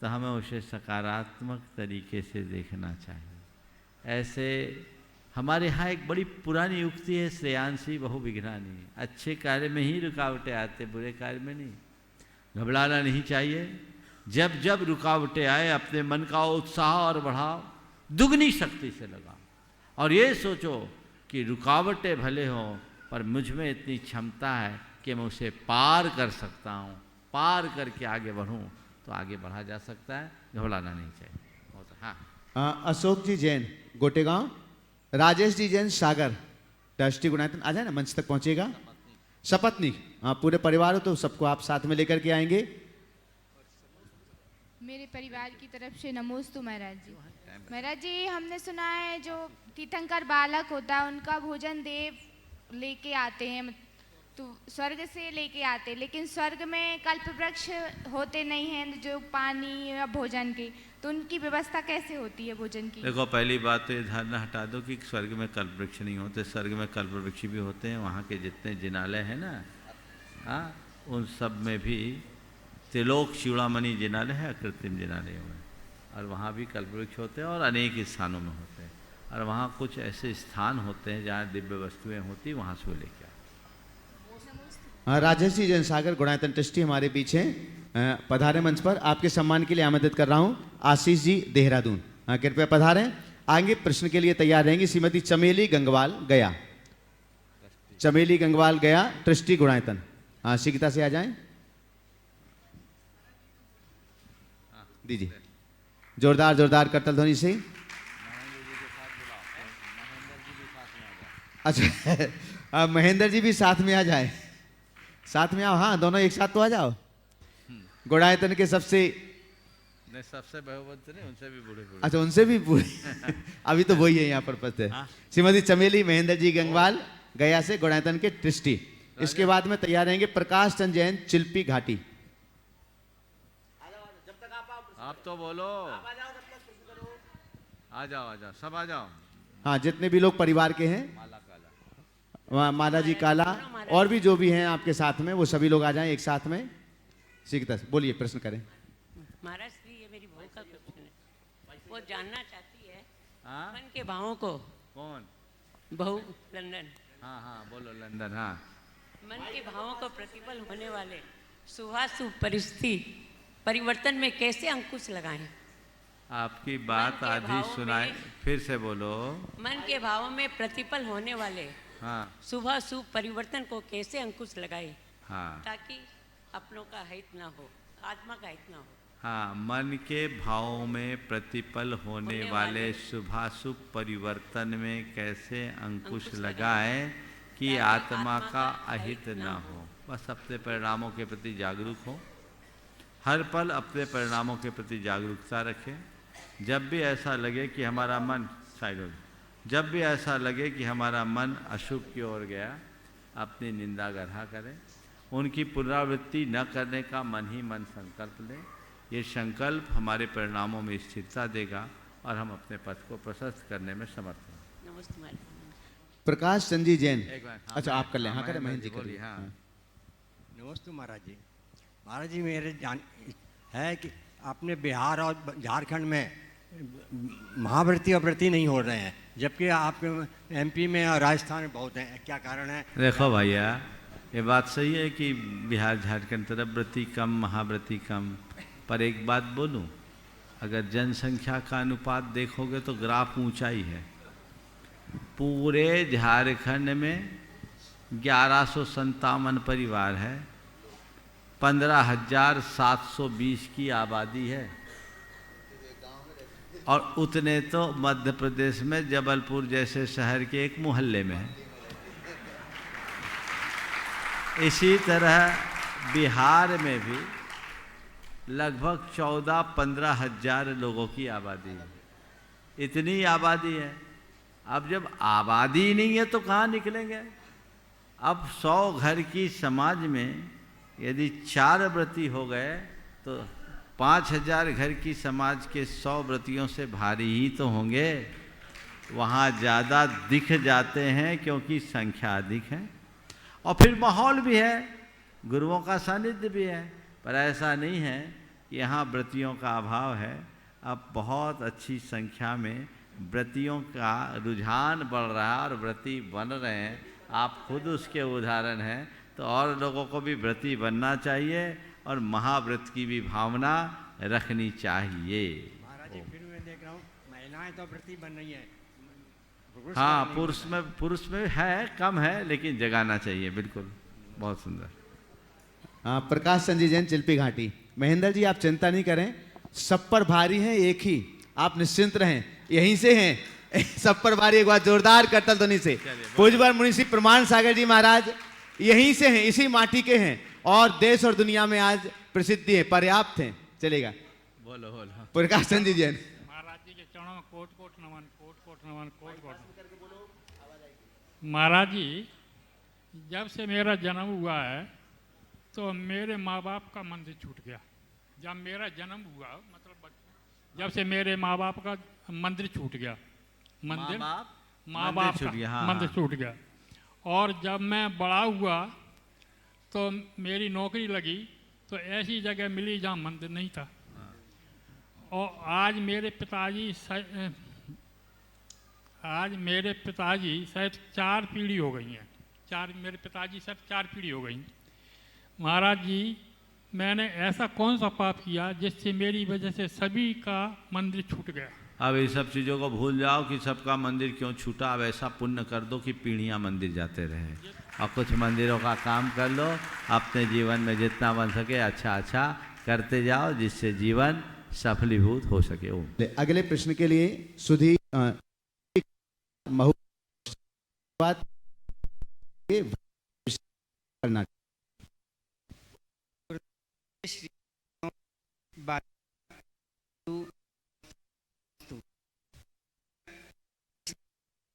तो हमें उसे सकारात्मक तरीके से देखना चाहिए। ऐसे हमारे यहाँ एक बड़ी पुरानी युक्ति है, श्रेयांसी बहुविघ्नानि। अच्छे कार्य में ही रुकावटें आते, बुरे कार्य में नहीं। घबराना नहीं चाहिए। जब जब रुकावटें आए अपने मन का उत्साह और बढ़ाओ, दुगनी शक्ति से लगाओ और ये सोचो कि रुकावटें भले हों पर मुझ में इतनी क्षमता है कि मैं उसे पार कर सकता हूँ। पार करके आगे बढ़ूँ तो आगे बढ़ा जा सकता है, घबराना नहीं चाहिए। हाँ, अशोक जी जैन गोटेगांव, राजेश जी जैन सागर ट्रस्टी गुणायतन, आ जाए ना मंच तक पहुंचेगा। सपत्नीक, हाँ पूरे परिवार हो तो सबको आप साथ में लेकर के आएंगे। मेरे परिवार की तरफ से नमोस्तु महाराज जी। महाराज जी, हमने सुना है जो तीर्थंकर बालक होता है उनका भोजन देव लेके आते हैं, तो स्वर्ग से लेके आते, लेकिन स्वर्ग में कल्प वृक्ष होते नहीं हैं जो पानी या भोजन के, तो उनकी व्यवस्था कैसे होती है भोजन की? देखो पहली बात तो ये धारणा हटा दो कि स्वर्ग में कल्प वृक्ष नहीं होते। स्वर्ग में कल्प वृक्ष भी होते हैं। वहाँ के जितने जिनालय हैं ना, हाँ, उन सब में भी त्रिलोक चूड़ामणि जिनालय है, कृत्रिम जिनालय में, और वहाँ भी कल्प वृक्ष होते हैं और अनेक स्थानों में होते हैं। और वहाँ कुछ ऐसे स्थान होते हैं जहाँ दिव्य वस्तुएँ होती, वहाँ से वो लेके आते। हाँ, राजेश जी जैन सागर गुणायतन ट्रस्टी हमारे बीच हैं, पधारे मंच पर। आपके सम्मान के लिए आमंत्रित कर रहा हूँ आशीष जी देहरादून, हाँ कृपया पधारें। आगे प्रश्न के लिए तैयार रहेंगी श्रीमती चमेली गंगवाल गया, चमेली गंगवाल गया ट्रस्टी गुणायतन, हाँ शीघ्रता से आ जाएं। दीजिए जोरदार जोरदार करतल ध्वनि से। अच्छा महेंद्र जी भी साथ में आ जाए, साथ में आओ। हाँ दोनों एक साथ तो आ जाओ। गुणायतन के सबसे बहुवंत नहीं, उनसे भी बूढ़े बूढ़े। अच्छा उनसे भी बूढ़े अभी तो वही है यहाँ पर पद है। श्रीमती चमेली महेंद्र जी गंगवाल गया से गुणायतन के ट्रस्टी। इसके बाद में तैयार रहेंगे प्रकाश चंद जैन चिल्पी घाटी। आप तो बोलो, आ जाओ सब आ जाओ। हाँ जितने भी लोग परिवार के हैं, माला जी काला और भी जो भी हैं आपके साथ में, वो सभी लोग आ जाएं एक साथ में। शीघ्रता से बोलिए, प्रश्न करें। महाराज श्री, ये मेरी बहू का प्रश्न है। वो जानना चाहती है मन के भावों को। कौन? बहू लंदन। हाँ हाँ बोलो लंदन। हाँ, मन के भावों को प्रतिफल होने वाले शुभाशुभ परिस्थिति परिवर्तन में कैसे अंकुश लगाएं? आपकी बात आधी सुनाए, फिर से बोलो। मन के भावों में प्रतिफल होने वाले हाँ शुभ शुभ परिवर्तन को कैसे अंकुश लगाए, हाँ, ताकि अपनों का हित ना हो, आत्मा का हित ना हो। हाँ, मन के भावों में प्रतिपल होने वाले शुभाशुभ परिवर्तन में कैसे अंकुश लगाए कि आत्मा का अहित ना हो। बस अपने परिणामों के प्रति जागरूक हो, हर पल अपने परिणामों के प्रति जागरूकता रखें। जब भी ऐसा लगे कि हमारा मन साइड हो, जब भी ऐसा लगे कि हमारा मन अशुभ की ओर गया, अपनी निंदा गढ़ा करें। उनकी पुनरावृत्ति न करने का मन ही मन संकल्प लें। ये संकल्प हमारे परिणामों में स्थिरता देगा और हम अपने पथ को प्रशस्त करने में समर्थ हैं। नमस्ते। प्रकाश चंद जी जैन। हाँ, अच्छा आप कर लें। हाँ करें, महेंद्र जी बोलिए। करिए। हाँ नमस्ते महाराज जी। महाराज जी मेरे जान है कि अपने बिहार और झारखंड में महाव्रती और व्रती नहीं हो रहे हैं, जबकि आपके एमपी में और राजस्थान में बहुत हैं। क्या कारण है? देखो भैया, ये बात सही है कि बिहार झारखंड तरफ व्रती कम, महाव्रती कम, पर एक बात बोलूं, अगर जनसंख्या का अनुपात देखोगे तो ग्राफ ऊंचाई है। पूरे झारखंड में 1157 परिवार है, 15,720 की आबादी है, और उतने तो मध्य प्रदेश में जबलपुर जैसे शहर के एक मोहल्ले में है। इसी तरह बिहार में भी लगभग 14-15 हजार लोगों की आबादी है। इतनी आबादी है। अब जब आबादी नहीं है तो कहाँ निकलेंगे? अब 100 घर की समाज में यदि 4 व्रती हो गए तो 5,000 घर की समाज के 100 व्रतियों से भारी ही तो होंगे। वहाँ ज़्यादा दिख जाते हैं क्योंकि संख्या अधिक है, और फिर माहौल भी है, गुरुओं का सानिध्य भी है। पर ऐसा नहीं है कि यहाँ व्रतियों का अभाव है। अब बहुत अच्छी संख्या में व्रतियों का रुझान बढ़ रहा है और व्रती बन रहे हैं। आप खुद उसके उदाहरण हैं। तो और लोगों को भी व्रती बनना चाहिए और महाव्रत की भी भावना रखनी चाहिए। महाराज जी फिर मैं देख रहा हूँ महिलाएं तो व्रती बन रही हैं। हाँ, पुरुष में है, कम है, लेकिन जगाना चाहिए। बिल्कुल, बहुत सुंदर। हाँ, प्रकाश संजी जैन, चिल्पी घाटी। महेंद्र जी आप चिंता नहीं करें, सब पर भारी हैं एक ही, आप निश्चिंत रहें, यहीं से हैं। सब पर भारी, एक बार जोरदार करतल ध्वनि से। पूज्यवर मुनिषी प्रमाण सागर जी महाराज यहीं से हैं, इसी माटी के हैं, और देश और दुनिया में आज प्रसिद्धि है, पर्याप्त हैं। चलेगा, बोलो बोलो। प्रकाश संजी जैन। महाराज जी के चरणों में कोट कोट नमन, कोट कोट नमन, कोट कोट। महाराज जी, जब से मेरा जन्म हुआ है तो मेरे माँ बाप का मंदिर छूट गया। जब मेरा जन्म हुआ, मतलब जब से मेरे माँ बाप का मंदिर छूट गया, मंदिर माँ बाप का मंदिर छूट गया। और जब मैं बड़ा हुआ तो मेरी नौकरी लगी तो ऐसी जगह मिली जहाँ मंदिर नहीं था। और आज मेरे पिताजी शायद 4 पीढ़ी हो गई हैं। मेरे पिताजी शायद 4 पीढ़ी हो गई। महाराज जी, मैंने ऐसा कौन सा पाप किया जिससे मेरी वजह से सभी का मंदिर छूट गया? अब ये सब चीज़ों को भूल जाओ कि सबका मंदिर क्यों छूटा। अब ऐसा पुण्य कर दो कि पीढ़ियाँ मंदिर जाते रहें, और कुछ मंदिरों का काम कर लो। अपने जीवन में जितना बन सके अच्छा अच्छा करते जाओ, जिससे जीवन सफलीभूत हो सके। ओम। अगले प्रश्न के लिए सुधी महू बात करना।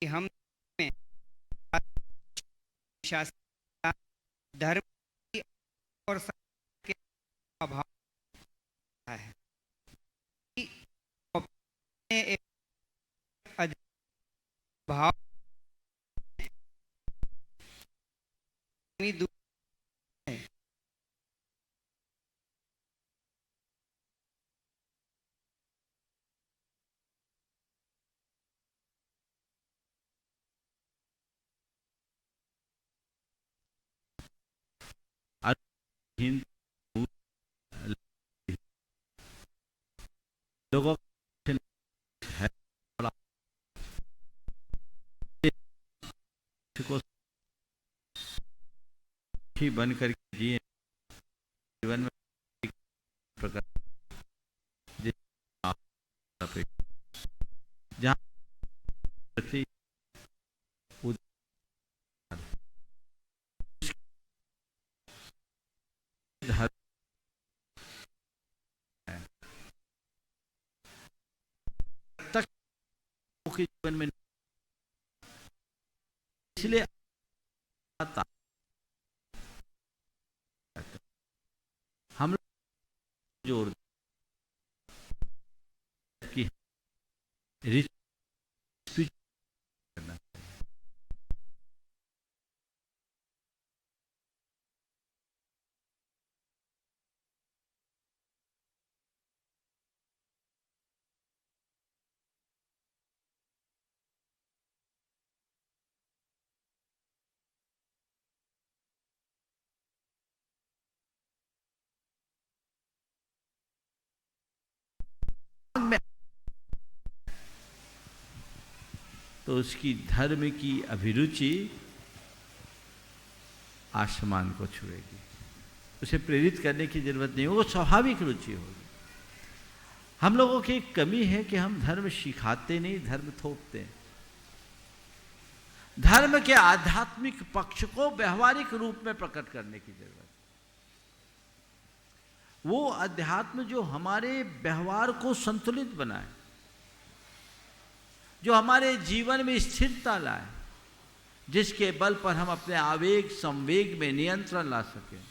हम धर्म और के अभाव है। भाव लोगों को बन कर जिए जीवन में प्रकार जहाँ तक के जीवन में, इसलिए हम लोग जोर की तो उसकी धर्म की अभिरुचि आसमान को छुएगी। उसे प्रेरित करने की जरूरत नहीं, वो स्वाभाविक रुचि होगी। हम लोगों की एक कमी है कि हम धर्म सिखाते नहीं, धर्म थोपते हैं। धर्म के आध्यात्मिक पक्ष को व्यवहारिक रूप में प्रकट करने की जरूरत है। वो अध्यात्म जो हमारे व्यवहार को संतुलित बनाए, जो हमारे जीवन में स्थिरता लाए, जिसके बल पर हम अपने आवेग संवेग में नियंत्रण ला सकें,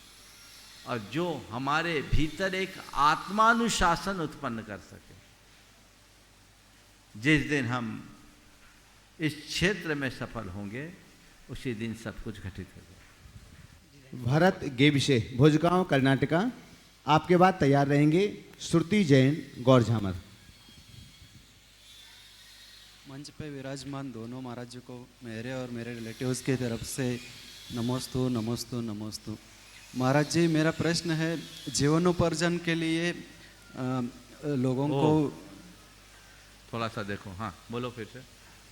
और जो हमारे भीतर एक आत्मानुशासन उत्पन्न कर सके। जिस दिन हम इस क्षेत्र में सफल होंगे, उसी दिन सब कुछ घटित हो जाए। भरत गेविशे, भोजगांव, कर्नाटका। आपके बाद तैयार रहेंगे श्रुति जैन, गौरझामर। मंच पे विराजमान दोनों महाराज जी को मेरे और मेरे रिलेटिव्स की तरफ से नमोस्तु नमोस्तु नमोस्तु। महाराज जी, मेरा प्रश्न है, जीवनोपार्जन के लिए लोगों को थोड़ा सा देखो। हाँ, बोलो फिर से।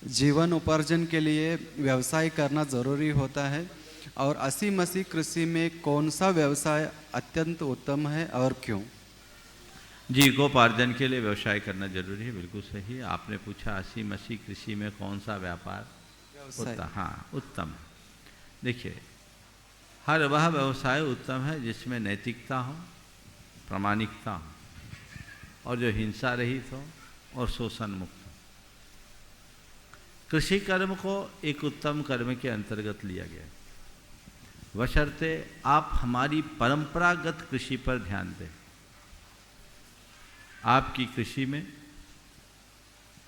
जीवन उपार्जन के लिए व्यवसाय करना ज़रूरी होता है, और 80-80 कृषि में कौन सा व्यवसाय अत्यंत उत्तम है और क्यों? जीविकोपार्जन के लिए व्यवसाय करना जरूरी है, बिल्कुल सही। आपने पूछा 80-80 कृषि में कौन सा व्यापार उत्तम? हाँ, उत्तम। देखिए, हर वह व्यवसाय उत्तम है जिसमें नैतिकता हो, प्रामाणिकता हो, और जो हिंसा रहित हो और शोषण मुक्त हो। कृषि कर्म को एक उत्तम कर्म के अंतर्गत लिया गया है, बशर्ते आप हमारी परंपरागत कृषि पर ध्यान दें। आपकी कृषि में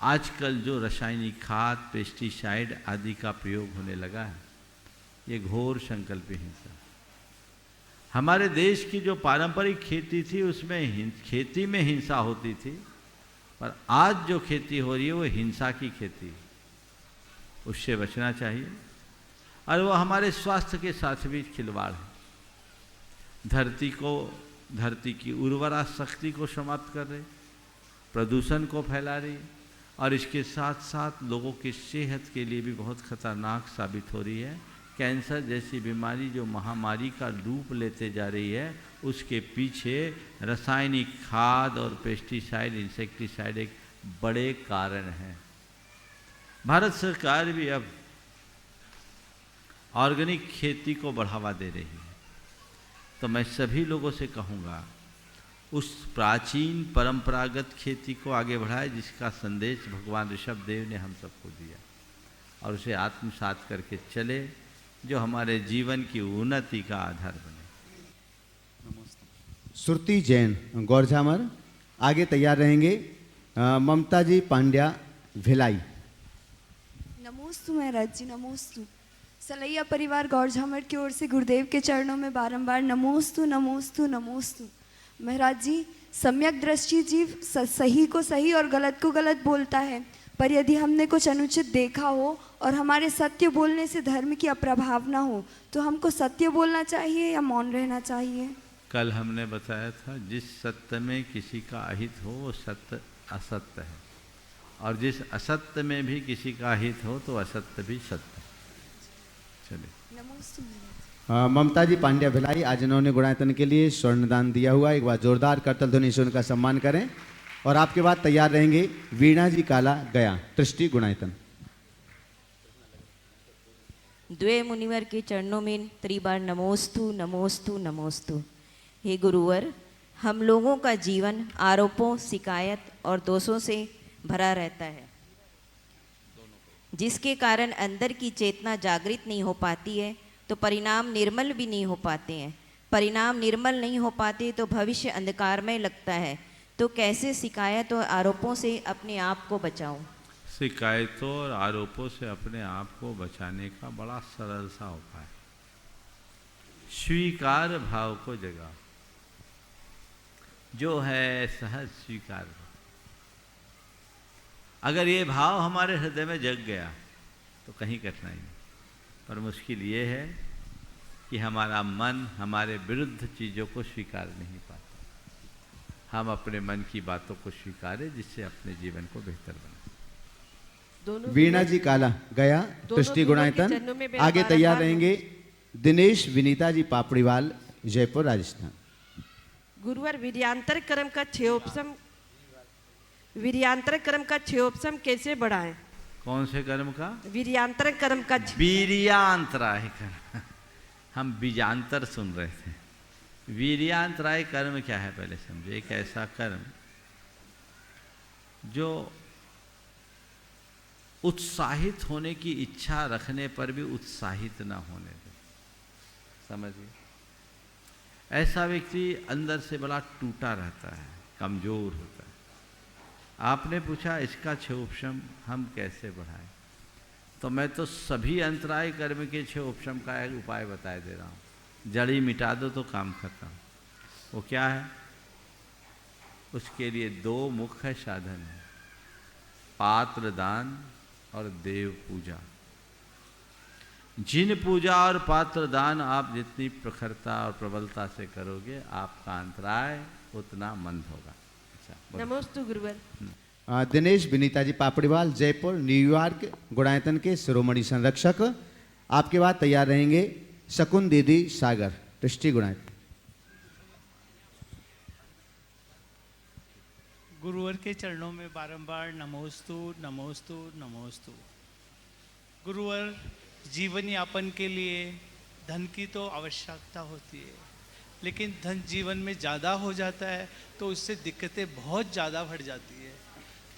आजकल जो रासायनिक खाद, पेस्टिसाइड आदि का प्रयोग होने लगा है, ये घोर संकल्प हिंसा। हमारे देश की जो पारंपरिक खेती थी, उसमें खेती में हिंसा होती थी, पर आज जो खेती हो रही है वो हिंसा की खेती है। उससे बचना चाहिए, और वो हमारे स्वास्थ्य के साथ भी खिलवाड़ है। धरती की उर्वरा शक्ति को समाप्त कर रही, प्रदूषण को फैला रही, और इसके साथ साथ लोगों की सेहत के लिए भी बहुत खतरनाक साबित हो रही है। कैंसर जैसी बीमारी जो महामारी का रूप लेते जा रही है, उसके पीछे रासायनिक खाद और पेस्टिसाइड, इंसेक्टिसाइड एक बड़े कारण हैं। भारत सरकार भी अब ऑर्गेनिक खेती को बढ़ावा दे रही है, तो मैं सभी लोगों से कहूँगा, उस प्राचीन परंपरागत खेती को आगे बढ़ाए जिसका संदेश भगवान ऋषभ देव ने हम सबको दिया, और उसे आत्मसात करके चले, जो हमारे जीवन की उन्नति का आधार बने। श्रुति जैन, गौरझामर। आगे तैयार रहेंगे ममता जी पांड्या, भिलाई। नमोस्तु महाराज जी, नमोस्तु। सलैया परिवार गौरझामर की ओर से गुरुदेव के चरणों में बारंबार नमोस्तु नमोस्तु नमोस्तु। महाराज जी, सम्यक दृष्टि जीव सही को सही और गलत को गलत बोलता है, पर यदि हमने कुछ अनुचित देखा हो और हमारे सत्य बोलने से धर्म की अप्रभावना हो, तो हमको सत्य बोलना चाहिए या मौन रहना चाहिए? कल हमने बताया था, जिस सत्य में किसी का अहित हो वो सत्य असत्य है, और जिस असत्य में भी किसी का हित हो तो असत्य भी सत्य। चलिए। ममता जी पांड्या, भिलाई। आज इन्होंने गुणायतन के लिए स्वर्णदान दिया हुआ, एक बार जोरदार करतल ध्वनि से उनका सम्मान करें। और आपके बाद तैयार रहेंगे वीणा जी काला, गया, तृष्टि गुणायतन। द्वे मुनिवर के चरणों में त्रिबार नमोस्तु नमोस्तु नमोस्तु। हे गुरुवर, हम लोगों का जीवन आरोपों, शिकायत और दोषों से भरा रहता है, जिसके कारण अंदर की चेतना जागृत नहीं हो पाती है, तो परिणाम निर्मल भी नहीं हो पाते हैं। परिणाम निर्मल नहीं हो पाते तो भविष्य अंधकारमय लगता है। तो कैसे शिकायत और आरोपों से अपने आप को बचाऊं? शिकायतों और आरोपों से अपने आप को बचाने का बड़ा सरल सा उपाय, स्वीकार भाव को जगाओ। जो है सहज स्वीकार। अगर ये भाव हमारे हृदय में जग गया तो कहीं कठिनाई नहीं, पर मुश्किल ये है कि हमारा मन हमारे विरुद्ध चीज़ों को स्वीकार नहीं पाता। हम अपने मन की बातों को स्वीकारें, जिससे अपने जीवन को बेहतर बनाए। दोनों वीणा जी काला गया, दृष्टि गुणायतन। आगे तैयार रहेंगे दिनेश विनीता जी पापड़ीवाल, जयपुर राजस्थान। गुरुवर वीर्यांतर कर्म का वीर्यांतर कर्म का क्षयोपशम कैसे बढ़ाएं? कौन से कर्म का? वीर्यांतर कर्म का। वीर्यांतराय कर्म। हम बीजांतर सुन रहे थे। वीर्यांतराय कर्म क्या है पहले समझे। एक ऐसा कर्म जो उत्साहित होने की इच्छा रखने पर भी उत्साहित ना होने दे। समझिए, ऐसा व्यक्ति अंदर से बड़ा टूटा रहता है, कमजोर होता है। आपने पूछा इसका क्षयोपशम हम कैसे बढ़ाएं, तो मैं तो सभी अंतराय कर्म के क्षयोपशम का एक उपाय बता दे रहा हूँ। जड़ी मिटा दो तो काम खत्म। वो क्या है? उसके लिए दो मुख्य साधन है, पात्र दान और देव पूजा। जिन पूजा और पात्र दान आप जितनी प्रखरता और प्रबलता से करोगे, आपका अंतराय उतना मंद होगा। अच्छा, नमोस्तु गुरुवर। दिनेश विनीता जी पापड़ीवाल, जयपुर, न्यूयॉर्क गुणायतन के शिरोमणि संरक्षक। आपके बाद तैयार रहेंगे शकुन दीदी सागर, दृष्टि गुणायतन। गुरुवर के चरणों में बारंबार नमोस्तु नमोस्तु नमोस्तु। गुरुवर, जीवन यापन के लिए धन की तो आवश्यकता होती है, लेकिन धन जीवन में ज़्यादा हो जाता है तो उससे दिक्कतें बहुत ज़्यादा बढ़ जाती है।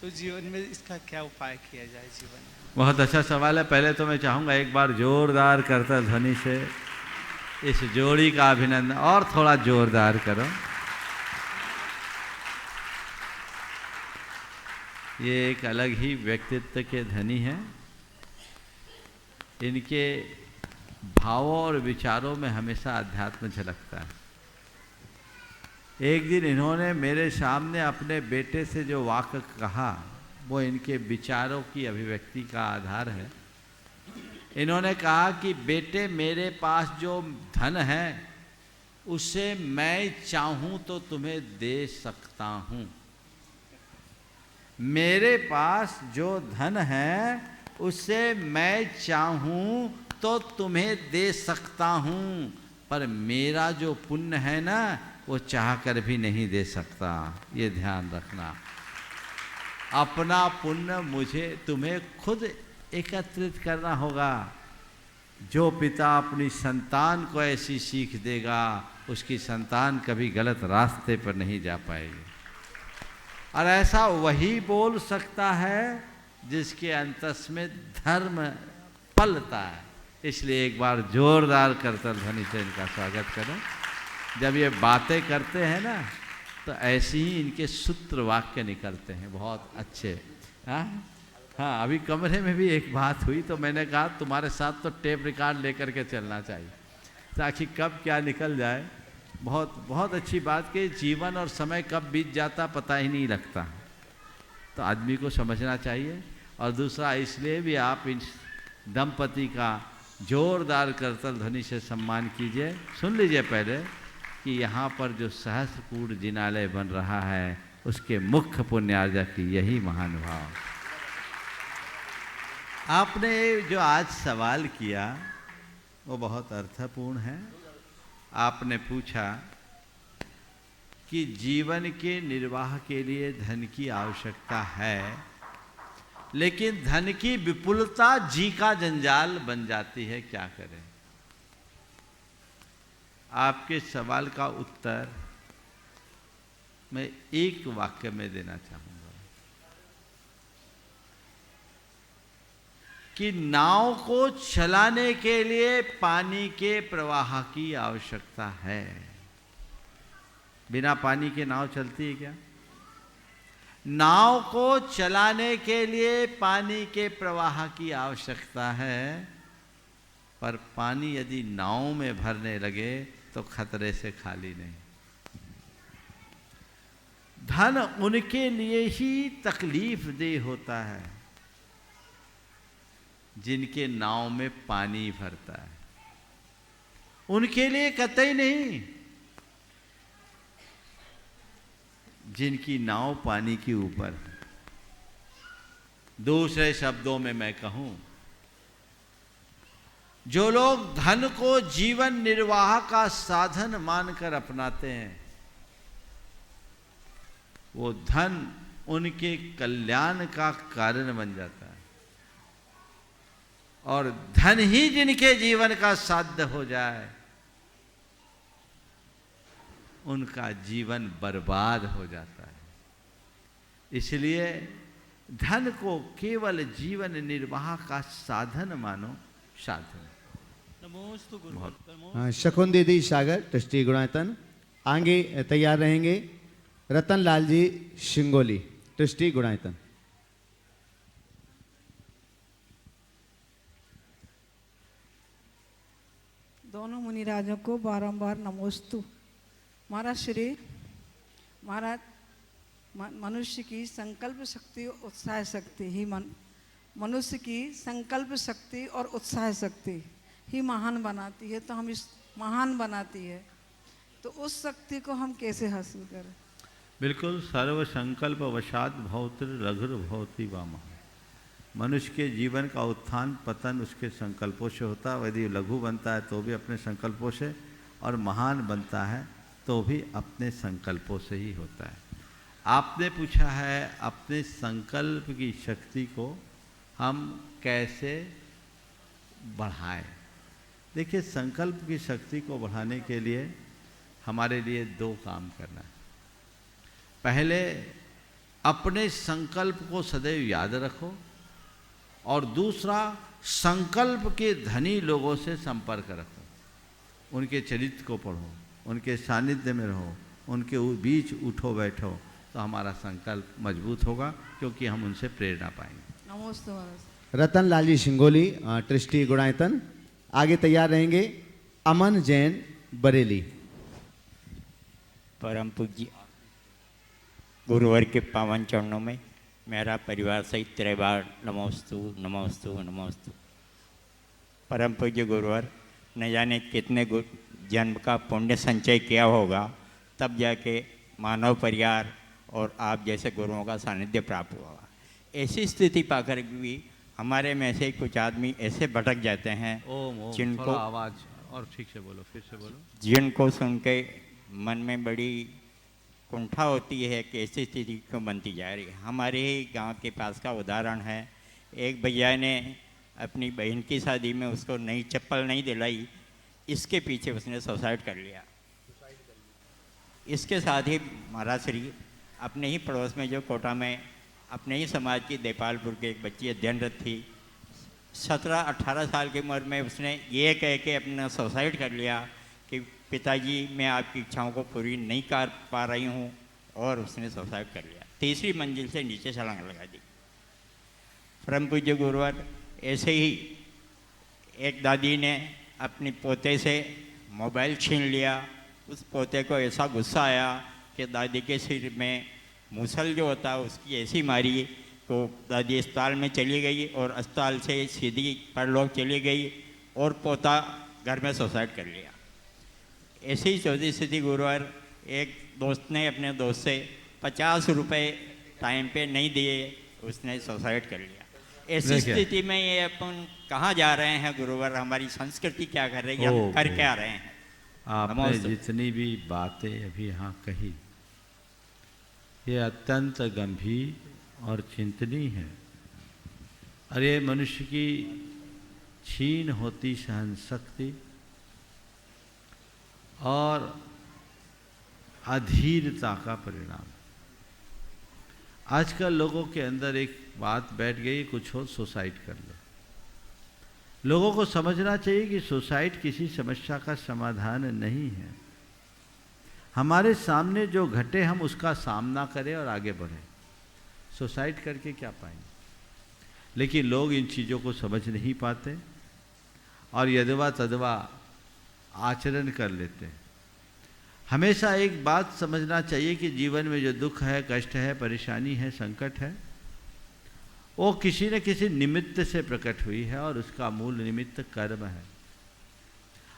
तो जीवन में इसका क्या उपाय किया जाए जीवन में? बहुत अच्छा सवाल है। पहले तो मैं चाहूँगा एक बार जोरदार करता ध्वनि से इस जोड़ी का अभिनंदन, और थोड़ा जोरदार करो। ये एक अलग ही व्यक्तित्व के धनी हैं। इनके भावों और विचारों में हमेशा अध्यात्म झलकता है। एक दिन इन्होंने मेरे सामने अपने बेटे से जो वाक्य कहा, वो इनके विचारों की अभिव्यक्ति का आधार है। इन्होंने कहा कि बेटे, मेरे पास जो धन है उसे मैं चाहूँ तो तुम्हें दे सकता हूँ। मेरे पास जो धन है उसे मैं चाहूँ तो तुम्हें दे सकता हूँ, पर मेरा जो पुण्य है ना, वो चाह कर भी नहीं दे सकता। ये ध्यान रखना। अपना पुण्य मुझे तुम्हें खुद एकत्रित करना होगा। जो पिता अपनी संतान को ऐसी सीख देगा, उसकी संतान कभी गलत रास्ते पर नहीं जा पाएगी। और ऐसा वही बोल सकता है जिसके अंतस में धर्म पलता है। इसलिए एक बार जोरदार करतल ध्वनि से इनका स्वागत करें। जब ये बातें करते हैं ना, तो ऐसे ही इनके सूत्र वाक्य निकलते हैं, बहुत अच्छे। हाँ, अभी कमरे में भी एक बात हुई तो मैंने कहा तुम्हारे साथ तो टेप रिकॉर्ड लेकर के चलना चाहिए, ताकि कब क्या निकल जाए। बहुत अच्छी बात कि जीवन और समय कब बीत जाता पता ही नहीं लगता, तो आदमी को समझना चाहिए। और दूसरा, इसलिए भी आप इन दंपति का जोरदार करतल ध्वनि से सम्मान कीजिए। सुन लीजिए पहले कि यहाँ पर जो सहस्त्रकूट जिनालय बन रहा है, उसके मुख्य पुण्यार्जक यही महानुभाव। आपने जो आज सवाल किया वो बहुत अर्थपूर्ण है। आपने पूछा कि जीवन के निर्वाह के लिए धन की आवश्यकता है, लेकिन धन की विपुलता जी का जंजाल बन जाती है, क्या करें? आपके सवाल का उत्तर मैं एक वाक्य में देना चाहूँगा कि नाव को चलाने के लिए पानी के प्रवाह की आवश्यकता है। बिना पानी के नाव चलती है क्या? नाव को चलाने के लिए पानी के प्रवाह की आवश्यकता है, पर पानी यदि नाव में भरने लगे तो खतरे से खाली नहीं। धन उनके लिए ही तकलीफ दे होता है जिनके नाव में पानी भरता है, उनके लिए कतई नहीं। जिनकी नाव पानी के ऊपर है, दूसरे शब्दों में मैं कहूं, जो लोग धन को जीवन निर्वाह का साधन मानकर अपनाते हैं, वो धन उनके कल्याण का कारण बन जाता है। और धन ही जिनके जीवन का साध्य हो जाए, उनका जीवन बर्बाद हो जाता है। इसलिए धन को केवल जीवन निर्वाह का साधन मानो, साधन। नमोस्तु हाँ, शकुन दीदी सागर ट्रस्टी गुणायतन आगे तैयार रहेंगे। रतन लाल जी शिंगोली ट्रस्टी गुणायतन। दोनों मुनिराजों को बारंबार नमोस्तु। महाराज श्री महाराज, मनुष्य की संकल्प शक्ति और उत्साह शक्ति ही मनुष्य की संकल्प शक्ति और उत्साह शक्ति ही महान बनाती है। तो हम इस महान बनाती है, तो उस शक्ति को हम कैसे हासिल करें? बिल्कुल, सर्व संकल्प वशात भवति रघुर भवति वामः। मनुष्य के जीवन का उत्थान पतन उसके संकल्पों से होता है। यदि लघु बनता है तो भी अपने संकल्पों से, और महान बनता है तो भी अपने संकल्पों से ही होता है। आपने पूछा है अपने संकल्प की शक्ति को हम कैसे बढ़ाएं। देखिए, संकल्प की शक्ति को बढ़ाने के लिए हमारे लिए दो काम करना है। पहले, अपने संकल्प को सदैव याद रखो, और दूसरा, संकल्प के धनी लोगों से संपर्क रखो। उनके चरित्र को पढ़ो, उनके सानिध्य में रहो, उनके बीच उठो बैठो, तो हमारा संकल्प मजबूत होगा, क्योंकि हम उनसे प्रेरणा पाएंगे। नमस्ते महाराज। रतन लाल जी शिंगोली ट्रस्टी गुणायतन आगे तैयार रहेंगे। अमन जैन बरेली। परम पूज्य गुरुवर के पावन चरणों में मेरा परिवार सहित 3 बार नमोस्तु नमोस्तु नमोस्तु। परम पूज्य गुरुवर, न जाने कितने जन्म का पुण्य संचय किया होगा, तब जाके मानव परिवार और आप जैसे गुरुओं का सानिध्य प्राप्त हुआ। ऐसी स्थिति पाकर भी हमारे में से कुछ आदमी ऐसे भटक जाते हैं जिनको आवाज़ और ठीक से बोलो, फिर से बोलो। जिनको सुन के मन में बड़ी कुंठा होती है कि ऐसी स्थिति क्यों बनती जा रही है। हमारे ही गांव के पास का उदाहरण है। एक भैया ने अपनी बहन की शादी में उसको नई चप्पल नहीं दिलाई, इसके पीछे उसने सुसाइड कर लिया। इसके साथ ही महाराज श्री अपने ही पड़ोस में जो कोटा में अपने ही समाज की देपालपुर के एक बच्ची अध्ययनरत थी, 17-18 साल की उम्र में उसने ये कह के अपना सुसाइड कर लिया कि पिताजी मैं आपकी इच्छाओं को पूरी नहीं कर पा रही हूँ, और उसने सुसाइड कर लिया। 3री मंजिल से नीचे छलांग लगा दी। परम पूज्य गुरुवर, ऐसे ही एक दादी ने अपनी पोते से मोबाइल छीन लिया। उस पोते को ऐसा गुस्सा आया कि दादी के सिर में मूसल जो होता है उसकी ऐसी मारी तो दादी अस्पताल में चली गई, और अस्पताल से सीधी परलोक चली गई, और पोता घर में सुसाइड कर लिया। ऐसी ही चौथी स्थिति गुरुवार, एक दोस्त ने अपने दोस्त से 50 रुपये टाइम पे नहीं दिए, उसने सुसाइड कर लिया। ऐसी स्थिति में ये अपन कहाँ जा रहे हैं गुरुवार? हमारी संस्कृति क्या कर रही है, हम कर क्या रहे हैं? आपने जितनी भी बातें अभी यहाँ कही, ये अत्यंत गंभीर और चिंतनीय है। अरे, मनुष्य की क्षीण होती सहन शक्ति और अधीरता का परिणाम। आजकल लोगों के अंदर एक बात बैठ गई, कुछ हो सुसाइड कर लो। लोगों को समझना चाहिए कि सुसाइड किसी समस्या का समाधान नहीं है। हमारे सामने जो घटे हम उसका सामना करें और आगे बढ़ें। सुसाइड करके क्या पाएंगे? लेकिन लोग इन चीज़ों को समझ नहीं पाते और यदवा तदवा आचरण कर लेते हैं। हमेशा एक बात समझना चाहिए कि जीवन में जो दुख है, कष्ट है, परेशानी है, संकट है, वो किसी न किसी निमित्त से प्रकट हुई है, और उसका मूल निमित्त कर्म है।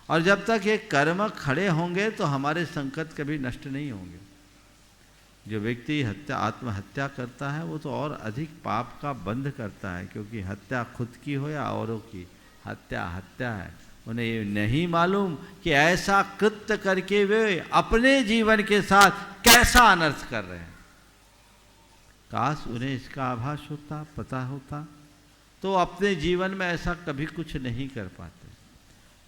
और जब तक ये कर्म खड़े होंगे तो हमारे संकट कभी नष्ट नहीं होंगे। जो व्यक्ति आत्महत्या करता है वो तो और अधिक पाप का बंध करता है, क्योंकि हत्या खुद की हो या औरों की, हत्या हत्या है। उन्हें ये नहीं मालूम कि ऐसा कृत्य करके वे अपने जीवन के साथ कैसा अनर्थ कर रहे हैं। काश उन्हें इसका आभास होता, पता होता, तो अपने जीवन में ऐसा कभी कुछ नहीं कर पाते।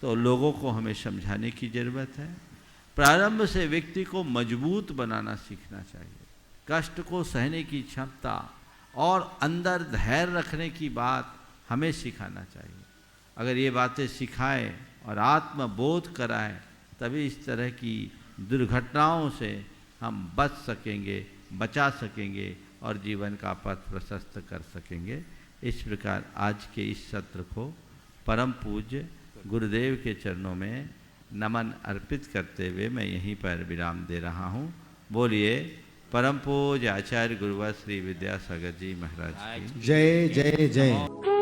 तो लोगों को हमें समझाने की ज़रूरत है। प्रारंभ से व्यक्ति को मजबूत बनाना सीखना चाहिए, कष्ट को सहने की क्षमता और अंदर धैर्य रखने की बात हमें सिखाना चाहिए। अगर ये बातें सिखाएं और आत्मबोध कराएं, तभी इस तरह की दुर्घटनाओं से हम बच सकेंगे, बचा सकेंगे और जीवन का पथ प्रशस्त कर सकेंगे। इस प्रकार आज के इस सत्र को परम पूज्य गुरुदेव के चरणों में नमन अर्पित करते हुए मैं यहीं पर विराम दे रहा हूँ। बोलिए परम पूज्य आचार्य गुरुवर श्री विद्यासागर जी महाराज की जय जय जय।